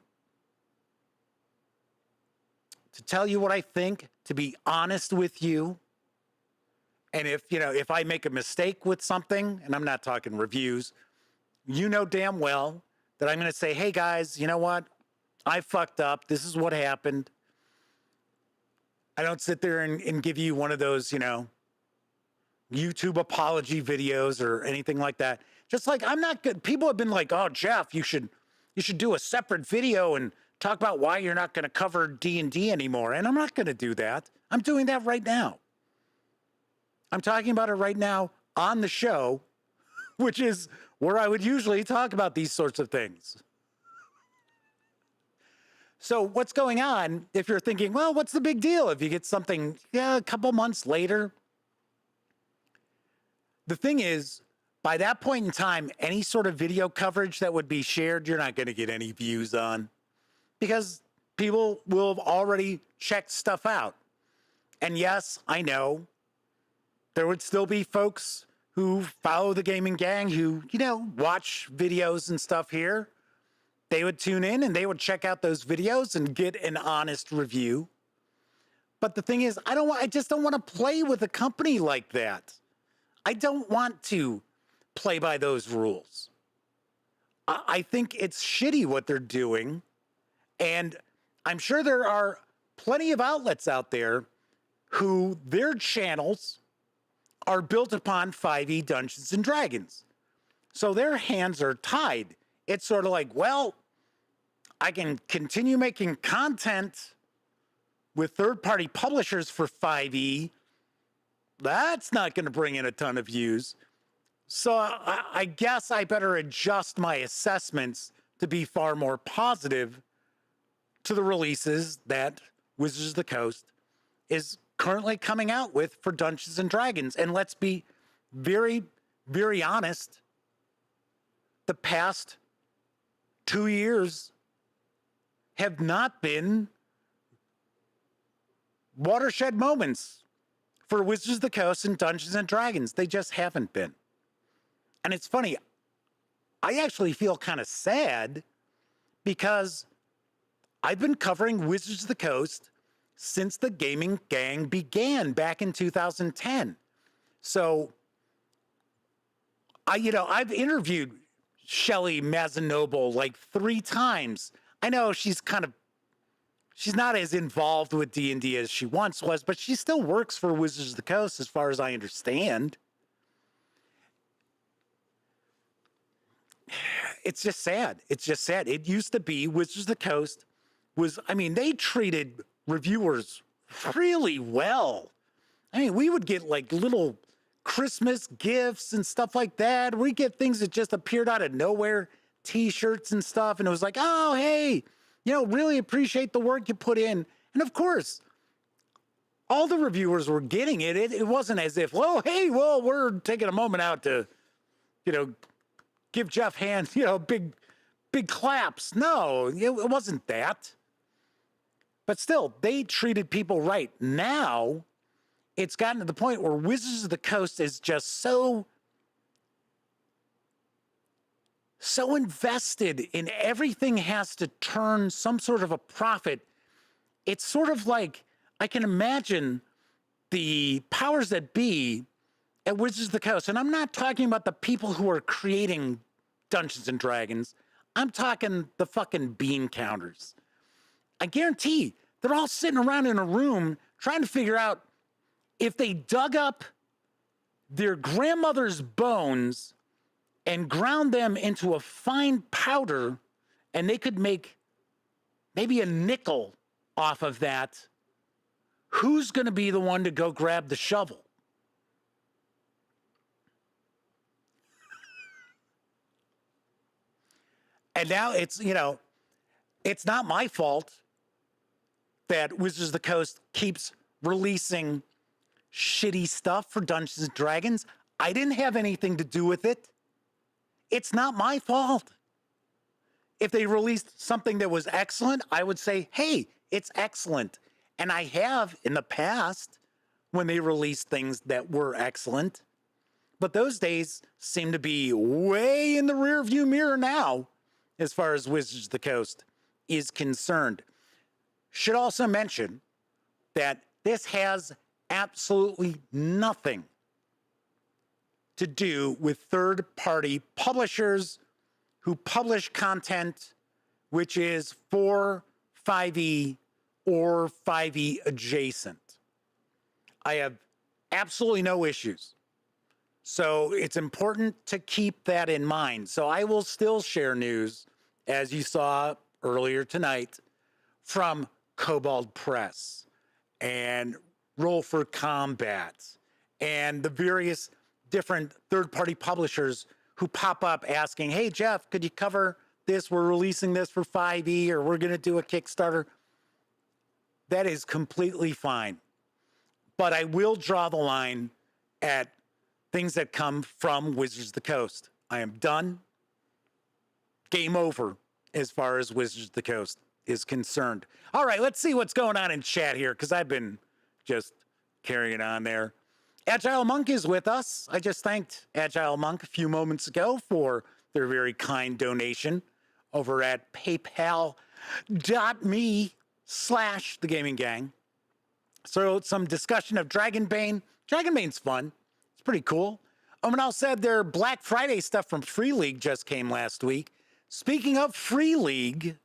To tell you what I think, to be honest with you. And if I make a mistake with something, and I'm not talking reviews, you know damn well that I'm going to say, hey guys, you know what? I fucked up. This is what happened. I don't sit there and give you one of those, YouTube apology videos or anything like that. Just like I'm not good. People have been like, oh, Jeff, you should do a separate video and talk about why you're not going to cover D&D anymore. And I'm not going to do that. I'm doing that right now. I'm talking about it right now on the show, which is where I would usually talk about these sorts of things. So what's going on if you're thinking, well, what's the big deal if you get something a couple months later? The thing is, by that point in time, any sort of video coverage that would be shared, you're not going to get any views on because people will have already checked stuff out. And yes, I know there would still be folks who follow the Gaming Gang who, watch videos and stuff here. They would tune in and they would check out those videos and get an honest review. But the thing is, I just don't want to play with a company like that. I don't want to play by those rules. I think it's shitty what they're doing. And I'm sure there are plenty of outlets out there who their channels are built upon 5e Dungeons and Dragons. So their hands are tied. It's sort of like, well, I can continue making content with third-party publishers for 5e. That's not going to bring in a ton of views. So I guess I better adjust my assessments to be far more positive to the releases that Wizards of the Coast is currently coming out with for Dungeons and Dragons. And let's be very, very honest. The past 2 years have not been watershed moments for Wizards of the Coast and Dungeons and Dragons. They just haven't been. And it's funny, I actually feel kind of sad because I've been covering Wizards of the Coast since the gaming gang began back in 2010. So I've interviewed Shelley Mazanoble like 3 times. I know she's not as involved with D&D as she once was, but she still works for Wizards of the Coast as far as I understand. It's just sad. It's just sad. It used to be Wizards of the Coast they treated reviewers really well. I mean, we would get like little Christmas gifts and stuff like that. We get things that just appeared out of nowhere, t-shirts and stuff. And it was like, oh, hey, really appreciate the work you put in. And of course, all the reviewers were getting it. It wasn't as if, we're taking a moment out to, give Jeff hands, big claps. No, it wasn't that. But still, they treated people right. Now, it's gotten to the point where Wizards of the Coast is just so invested in everything has to turn some sort of a profit. It's sort of like, I can imagine the powers that be at Wizards of the Coast. And I'm not talking about the people who are creating Dungeons and Dragons. I'm talking the fucking bean counters. I guarantee they're all sitting around in a room trying to figure out if they dug up their grandmother's bones and ground them into a fine powder and they could make maybe a nickel off of that, who's going to be the one to go grab the shovel? And now it's not my fault that Wizards of the Coast keeps releasing shitty stuff for Dungeons and Dragons. I didn't have anything to do with it. It's not my fault. If they released something that was excellent, I would say, hey, it's excellent. And I have in the past when they released things that were excellent. But those days seem to be way in the rearview mirror now, as far as Wizards of the Coast is concerned. Should also mention that this has absolutely nothing to do with third-party publishers who publish content which is for 5e or 5e adjacent. I have absolutely no issues. So it's important to keep that in mind. So I will still share news, as you saw earlier tonight, from Kobold Press and Roll for Combat and the various different third-party publishers who pop up asking, hey, Jeff, could you cover this? We're releasing this for 5e, or we're going to do a Kickstarter. That is completely fine. But I will draw the line at things that come from Wizards of the Coast. I am done. Game over as far as Wizards of the Coast is concerned. All right, let's see what's going on in chat here, because I've been just carrying on there. Agile Monk is with us. I just thanked Agile Monk a few moments ago for their very kind donation over at paypal.me/thegaminggang. So some discussion of Dragonbane. Dragonbane's fun. It's pretty cool. Omanal said their Black Friday stuff from Free League just came last week. Speaking of Free League,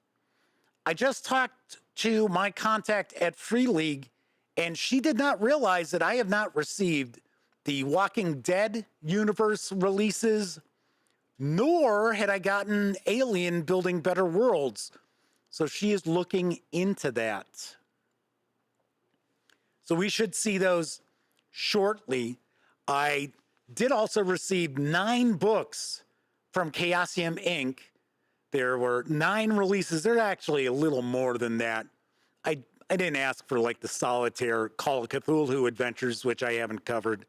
I just talked to my contact at Free League, and she did not realize that I have not received the Walking Dead universe releases, nor had I gotten Alien Building Better Worlds. So she is looking into that. So we should see those shortly. I did also receive 9 books from Chaosium Inc. There were 9 releases. They're actually a little more than that. I didn't ask for like the solitaire Call of Cthulhu adventures, which I haven't covered.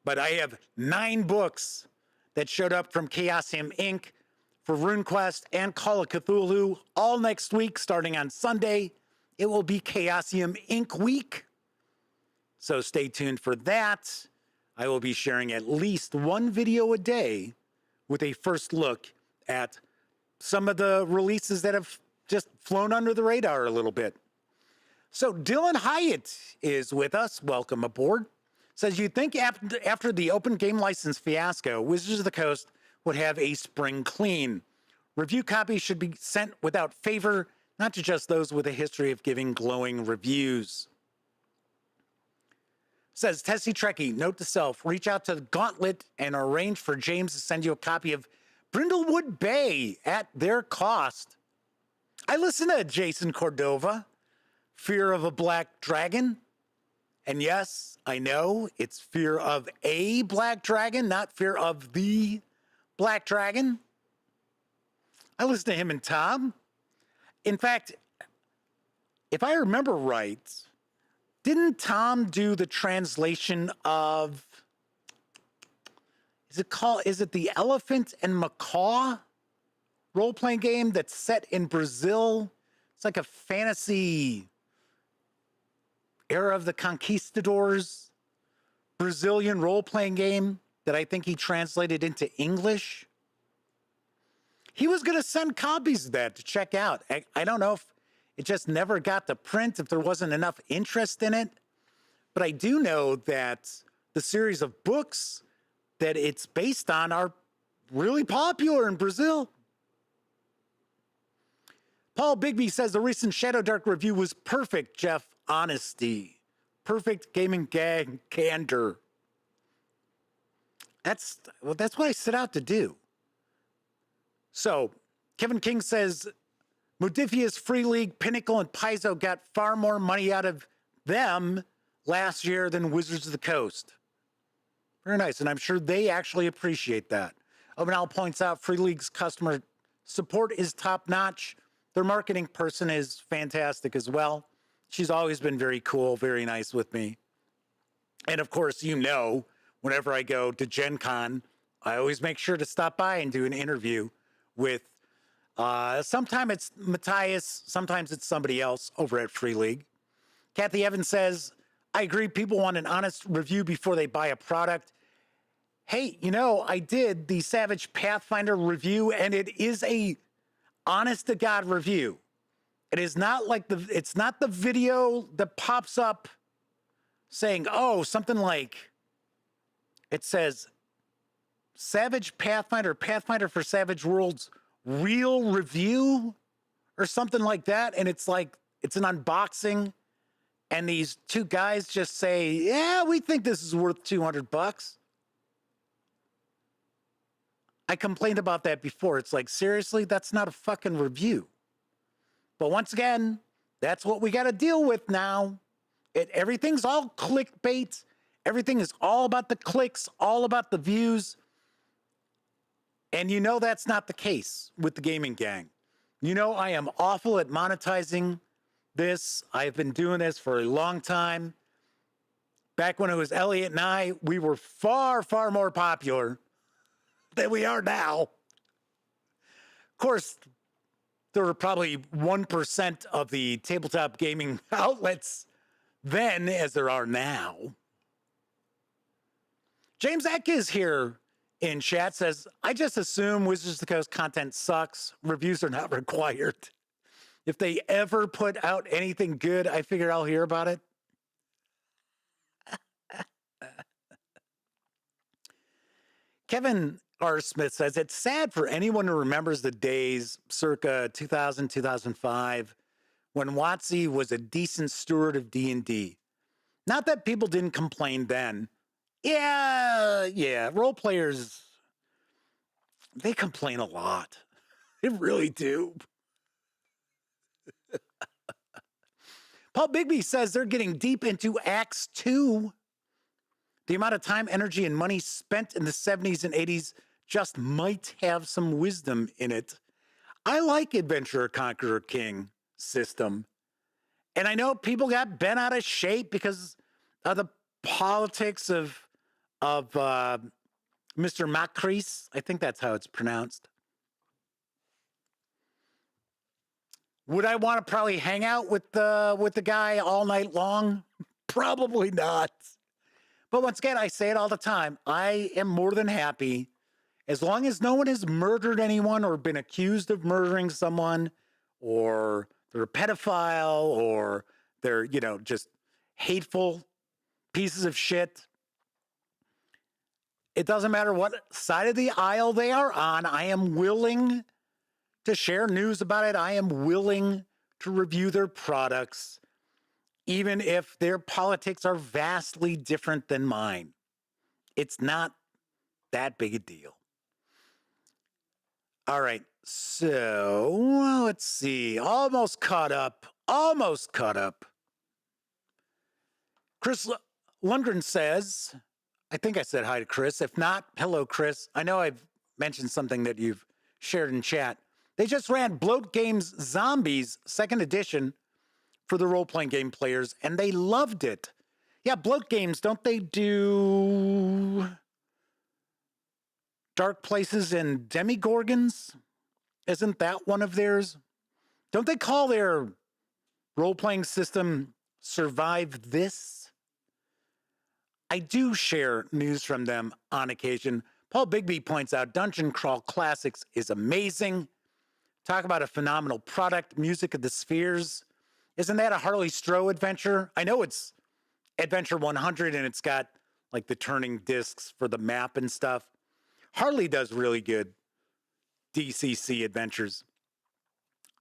But I have 9 books that showed up from Chaosium Inc. for RuneQuest and Call of Cthulhu all next week, starting on Sunday. It will be Chaosium Inc. week. So stay tuned for that. I will be sharing at least 1 video a day with a first look at some of the releases that have just flown under the radar a little bit. So Dylan Hyatt is with us. Welcome aboard. Says, you think after the open game license fiasco, Wizards of the Coast would have a spring clean. Review copies should be sent without favor, not to just those with a history of giving glowing reviews. Says, Tessie Trekkie, note to self, reach out to the Gauntlet and arrange for James to send you a copy of Brindlewood Bay at their cost. I listen to Jason Cordova, Fear of a Black Dragon. And yes, I know it's fear of a black dragon, not fear of the black dragon. I listen to him and Tom. In fact, if I remember right, didn't Tom do the translation of, is it the Elephant and Macaw role-playing game that's set in Brazil? It's like a fantasy era of the conquistadors Brazilian role-playing game that I think he translated into English. He was going to send copies of that to check out. I don't know if it just never got to print, if there wasn't enough interest in it. But I do know that the series of books that it's based on are really popular in Brazil. Paul Bigby says the recent Shadow Dark review was perfect, Jeff. Honesty. Perfect gaming gag candor. That's what I set out to do. So, Kevin King says, Modifius, Free League, Pinnacle, and Paizo got far more money out of them last year than Wizards of the Coast. Very nice, and I'm sure they actually appreciate that. Obenal points out Free League's customer support is top-notch. Their marketing person is fantastic as well. She's always been very cool, very nice with me. And of course, you know, whenever I go to Gen Con, I always make sure to stop by and do an interview with, sometimes it's Matthias, sometimes it's somebody else over at Free League. Kathy Evans says, I agree, people want an honest review before they buy a product. Hey, you know, I did the Savage Pathfinder review, and it is a honest-to-God review. It is not like it's not the video that pops up saying, oh, something like, it says, Savage Pathfinder, Pathfinder for Savage Worlds real review or something like that. And it's like, it's an unboxing. And these 2 guys just say, yeah, we think this is worth $200. I complained about that before. It's like, seriously, that's not a fucking review. But once again, that's what we got to deal with now. Everything's all clickbait. Everything is all about the clicks, all about the views. And you know that's not the case with the Gaming Gang. You know I am awful at monetizing this. I've been doing this for a long time. Back when it was Elliot and I, we were far, far more popular than we are now. Of course, there were probably 1% of the tabletop gaming outlets then as there are now. James Eck is here in chat, says, I just assume Wizards of the Coast content sucks. Reviews are not required. If they ever put out anything good, I figure I'll hear about it. Kevin R. Smith says, it's sad for anyone who remembers the days circa 2000, 2005, when WotC was a decent steward of D&D. Not that people didn't complain then. Yeah, role players, they complain a lot. They really do. Paul Bigby says they're getting deep into Acts 2. The amount of time, energy, and money spent in the 70s and 80s just might have some wisdom in it. I like Adventurer Conqueror King system. And I know people got bent out of shape because of the politics of Mr. Macris. I think that's how it's pronounced. Would I want to probably hang out with the guy all night long? Probably not. But once again, I say it all the time. I am more than happy as long as no one has murdered anyone or been accused of murdering someone, or they're a pedophile, or they're, just hateful pieces of shit. It doesn't matter what side of the aisle they are on. I am willing to share news about it. I am willing to review their products, even if their politics are vastly different than mine. It's not that big a deal. All right, so let's see. Almost caught up. Chris Lundgren says, I think I said hi to Chris. If not, hello, Chris. I know I've mentioned something that you've shared in chat. They just ran Bloat Games Zombies 2nd edition for the role-playing game players, and they loved it. Yeah, Bloat Games, don't they do Dark Places and Demigorgons? Isn't that one of theirs? Don't they call their role-playing system Survive This? I do share news from them on occasion. Paul Bigby points out Dungeon Crawl Classics is amazing. Talk about a phenomenal product, Music of the Spheres. Isn't that a Harley Stroh adventure? I know it's Adventure 100 and it's got like the turning discs for the map and stuff. Harley does really good DCC adventures.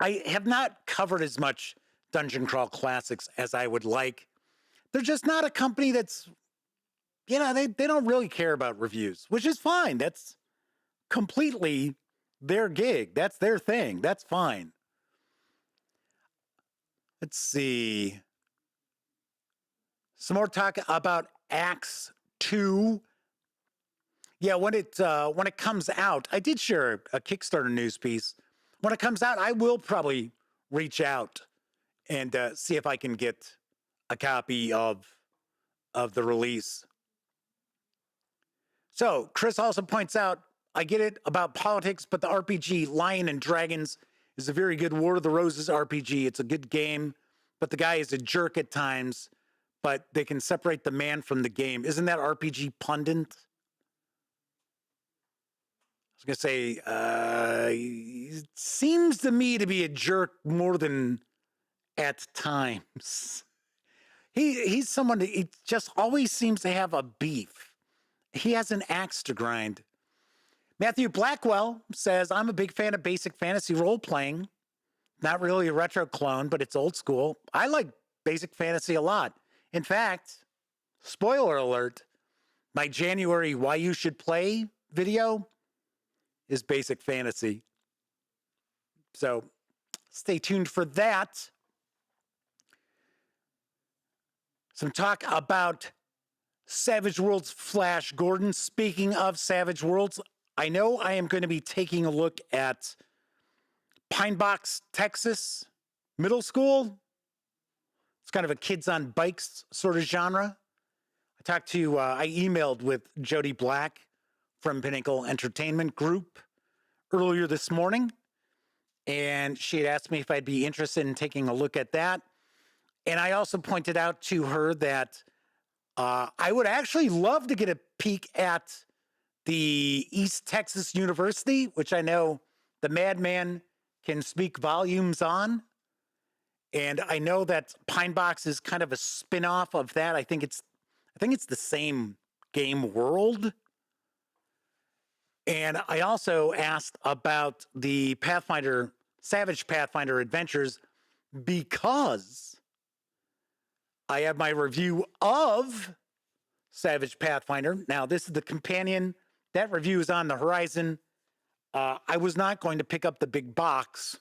I have not covered as much Dungeon Crawl Classics as I would like. They're just not a company that's, they don't really care about reviews, which is fine. That's completely their gig. That's their thing. That's fine. Let's see. Some more talk about Axe 2. Yeah, when it comes out, I did share a Kickstarter news piece. When it comes out, I will probably reach out and see if I can get a copy of the release. So Chris also points out, I get it about politics, but the RPG Lion and Dragons is a very good War of the Roses RPG. It's a good game, but the guy is a jerk at times, but they can separate the man from the game. Isn't that RPG Pundit? I was going to say, he seems to me to be a jerk more than at times. He's someone that he just always seems to have a beef. He has an axe to grind. Matthew Blackwell says, I'm a big fan of basic fantasy role-playing. Not really a retro clone, but it's old school. I like basic fantasy a lot. In fact, spoiler alert, my January Why You Should Play video is basic fantasy. So stay tuned for that. Some talk about Savage Worlds Flash Gordon. Speaking of Savage Worlds, I know I am going to be taking a look at Pine Box, Texas Middle School. It's kind of a kids on bikes sort of genre. I emailed with Jody Black from Pinnacle Entertainment Group earlier this morning, and she had asked me if I'd be interested in taking a look at that. And I also pointed out to her that I would actually love to get a peek at the East Texas University, which I know the Madman can speak volumes on. And I know that Pine Box is kind of a spin-off of that. I think it's the same game world. And I also asked about the Savage Pathfinder Adventures, because I have my review of Savage Pathfinder. Now, this is the companion. That review is on the horizon. I was not going to pick up the big box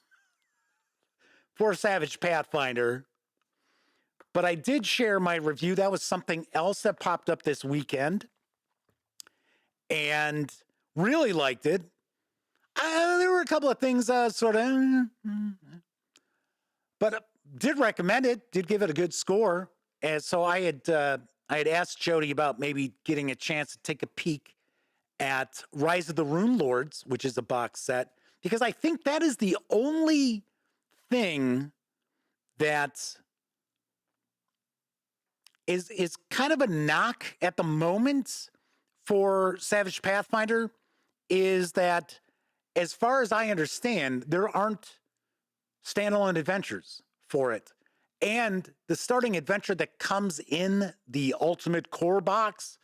for Savage Pathfinder, But I did share my review. That was something else that popped up this weekend. And really liked it. There were a couple of things but did recommend it, did give it a good score. And so I had asked Jody about maybe getting a chance to take a peek at Rise of the Rune Lords, which is a box set, because I think that is the only thing that is kind of a knock at the moment for Savage Pathfinder, is that, as far as I understand, there aren't standalone adventures for it. And the starting adventure that comes in the Ultimate Core box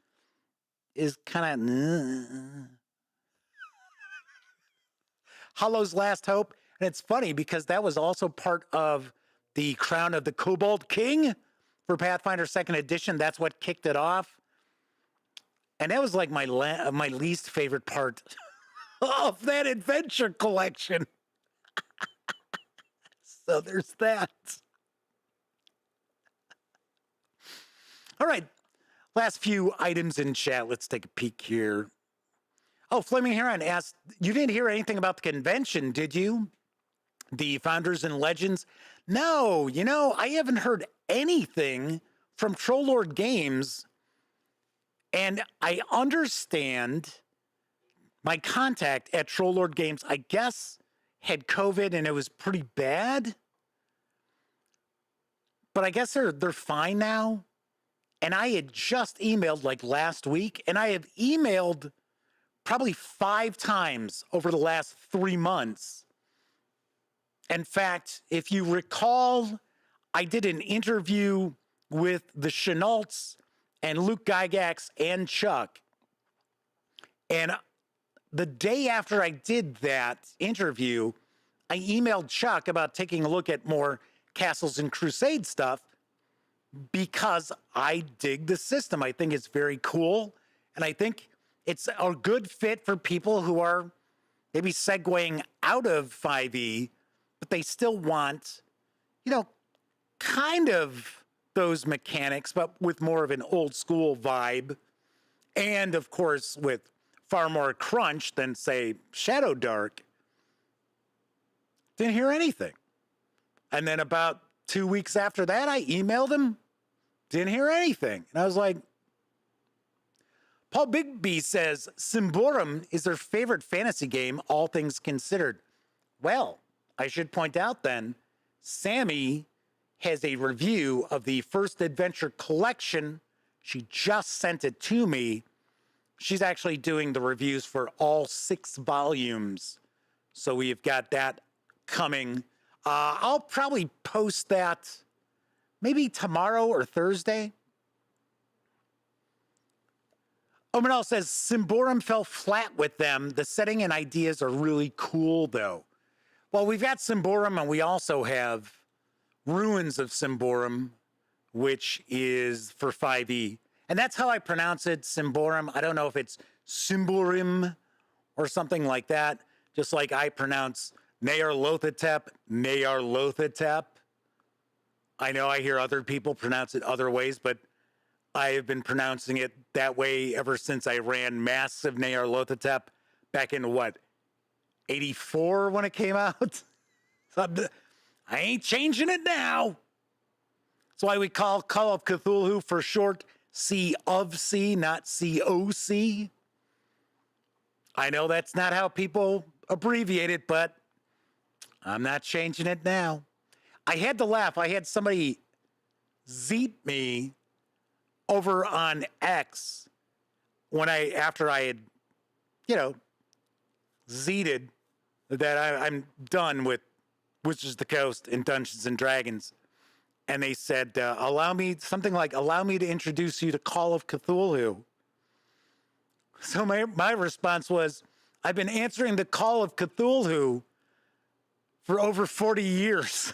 is kind of Hollow's Last Hope. And it's funny because that was also part of the Crown of the Kobold King for Pathfinder 2nd Edition. That's what kicked it off. And that was like my least favorite part of that adventure collection. So there's that. All right. Last few items in chat. Let's take a peek here. Oh, Flaming Heron asked, you didn't hear anything about the convention, did you? The Founders and Legends? No, I haven't heard anything from Troll Lord Games. And I understand my contact at Troll Lord Games, I guess, had COVID and it was pretty bad. But I guess they're fine now. And I had just emailed like last week, and I have emailed probably 5 times over the last 3 months. In fact, if you recall, I did an interview with the Chenaults and Luke Gygax and Chuck. And the day after I did that interview, I emailed Chuck about taking a look at more Castles and Crusade stuff because I dig the system. I think it's very cool. And I think it's a good fit for people who are maybe segueing out of 5e, but they still want, kind of those mechanics, but with more of an old school vibe. And of course, with far more crunch than, say, Shadow Dark. Didn't hear anything. And then about 2 weeks after that, I emailed him. Didn't hear anything. And I was like, Paul Bigby says, Symborum is their favorite fantasy game, all things considered. Well, I should point out then, Sammy has a review of the first adventure collection. She just sent it to me. She's actually doing the reviews for all 6 volumes. So we've got that coming. I'll probably post that maybe tomorrow or Thursday. Omanal says, Symborum fell flat with them. The setting and ideas are really cool, though. Well, we've got Symborum, and we also have Ruins of Symborum, which is for 5e. And that's how I pronounce it, Symborum. I don't know if it's Symborim or something like that. Just like I pronounce Nyarlathotep, Nyarlathotep. I know I hear other people pronounce it other ways, but I have been pronouncing it that way ever since I ran Masks of Nyarlathotep back in, 84 when it came out? I ain't changing it now. That's why we call Call of Cthulhu for short C of C, not COC. I know that's not how people abbreviate it, but I'm not changing it now. I had to laugh. I had somebody zeet me over on X after I had, zeeted that I'm done with Wizards of the Coast and Dungeons and Dragons. And they said, allow me to introduce you to Call of Cthulhu. So my response was, I've been answering the Call of Cthulhu for over 40 years.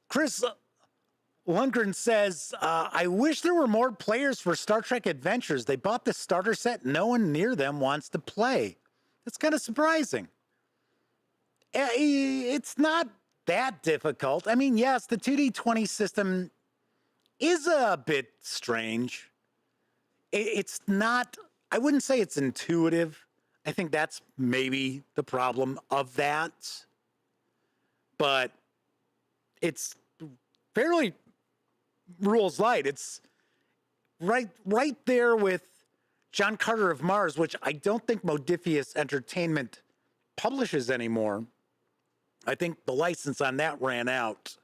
Chris Lundgren says, I wish there were more players for Star Trek Adventures. They bought the starter set. No one near them wants to play. That's kind of surprising. It's not that difficult. I mean, yes, the 2D20 system is a bit strange. It's not, I wouldn't say it's intuitive. I think that's maybe the problem of that. But it's fairly rules light. It's right there with John Carter of Mars, which I don't think Modiphius Entertainment publishes anymore. I think the license on that ran out,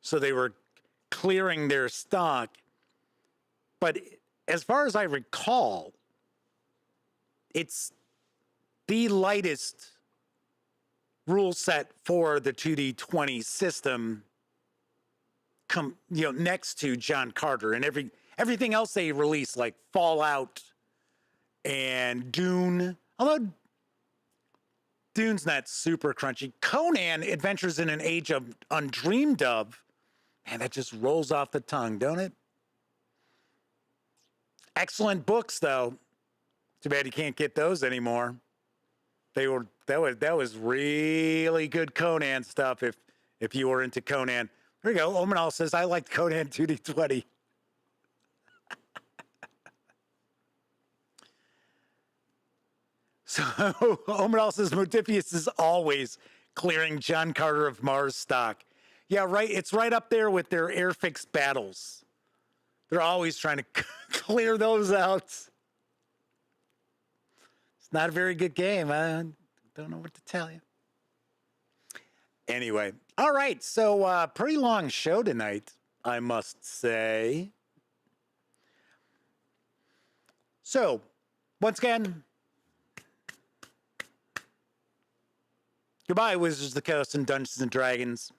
so they were clearing their stock. But as far as I recall, it's the lightest rule set for the 2D20 system, next to John Carter, and everything else they release, like Fallout and Dune, although Dune's not super crunchy. Conan, Adventures in an Age of Undreamed Of. Man, that just rolls off the tongue, don't it? Excellent books, though. Too bad you can't get those anymore. That was really good Conan stuff if you were into Conan. There you go. Omenal says, I liked Conan 2D20. So Omenal says Modiphius is always clearing John Carter of Mars stock. Yeah, right. It's right up there with their Airfix battles. They're always trying to clear those out. It's not a very good game. I don't know what to tell you. Anyway, all right. So pretty long show tonight, I must say. So once again, goodbye, Wizards of the Coast and Dungeons and Dragons.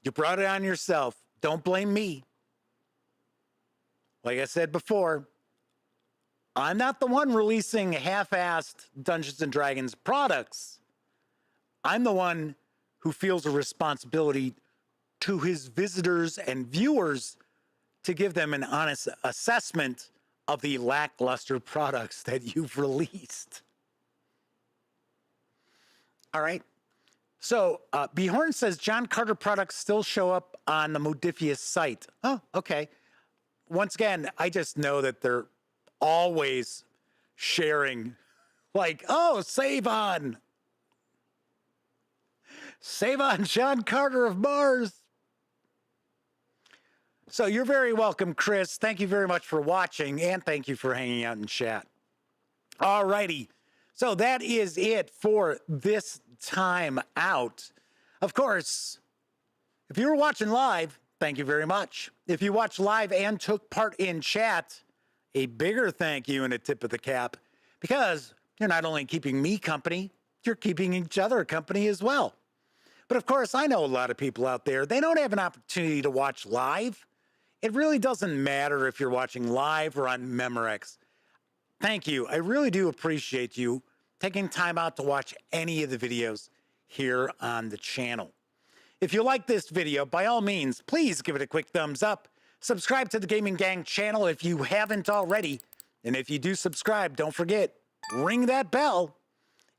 You brought it on yourself. Don't blame me. Like I said before, I'm not the one releasing half-assed Dungeons and Dragons products. I'm the one who feels a responsibility to his visitors and viewers to give them an honest assessment of the lackluster products that you've released. All right. So Bjorn says John Carter products still show up on the Modiphius site. Oh, okay. Once again, I just know that they're always sharing, like, oh, save on John Carter of Mars. So you're very welcome, Chris. Thank you very much for watching, and thank you for hanging out in chat. All righty. So that is it for this time out. Of course, if you were watching live, thank you very much. If you watched live and took part in chat, a bigger thank you and a tip of the cap, because you're not only keeping me company, you're keeping each other company as well. But of course, I know a lot of people out there, they don't have an opportunity to watch live. It really doesn't matter if you're watching live or on Memorex. Thank you. I really do appreciate you taking time out to watch any of the videos here on the channel. If you like this video, by all means, please give it a quick thumbs up. Subscribe to the Gaming Gang channel if you haven't already. And if you do subscribe, don't forget, ring that bell.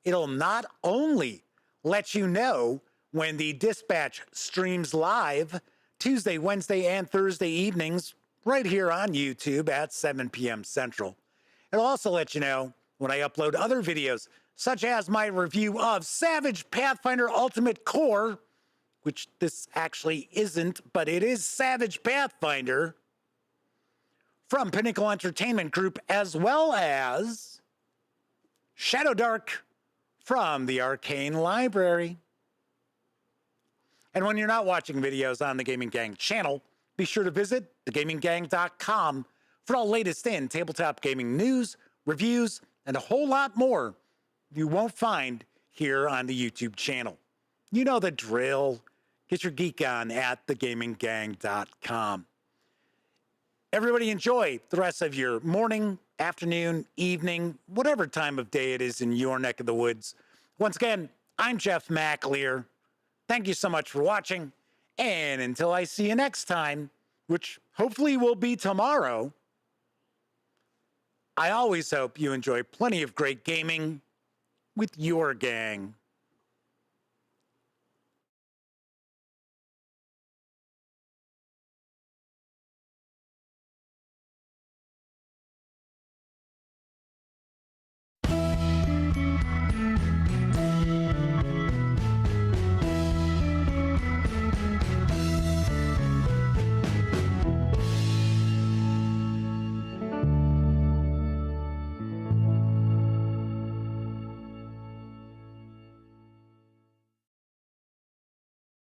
It'll not only let you know when the Dispatch streams live Tuesday, Wednesday, and Thursday evenings right here on YouTube at 7 p.m. Central. It'll also let you know when I upload other videos, such as my review of Savage Pathfinder Ultimate Core, which this actually isn't, but it is Savage Pathfinder from Pinnacle Entertainment Group, as well as Shadow Dark from the Arcane Library. And when you're not watching videos on the Gaming Gang channel, be sure to visit thegaminggang.com for all latest in tabletop gaming news, reviews, and a whole lot more you won't find here on the YouTube channel. You know the drill. Get your geek on at thegaminggang.com. Everybody enjoy the rest of your morning, afternoon, evening, whatever time of day it is in your neck of the woods. Once again, I'm Jeff McAleer. Thank you so much for watching. And until I see you next time, which hopefully will be tomorrow, I always hope you enjoy plenty of great gaming with your gang.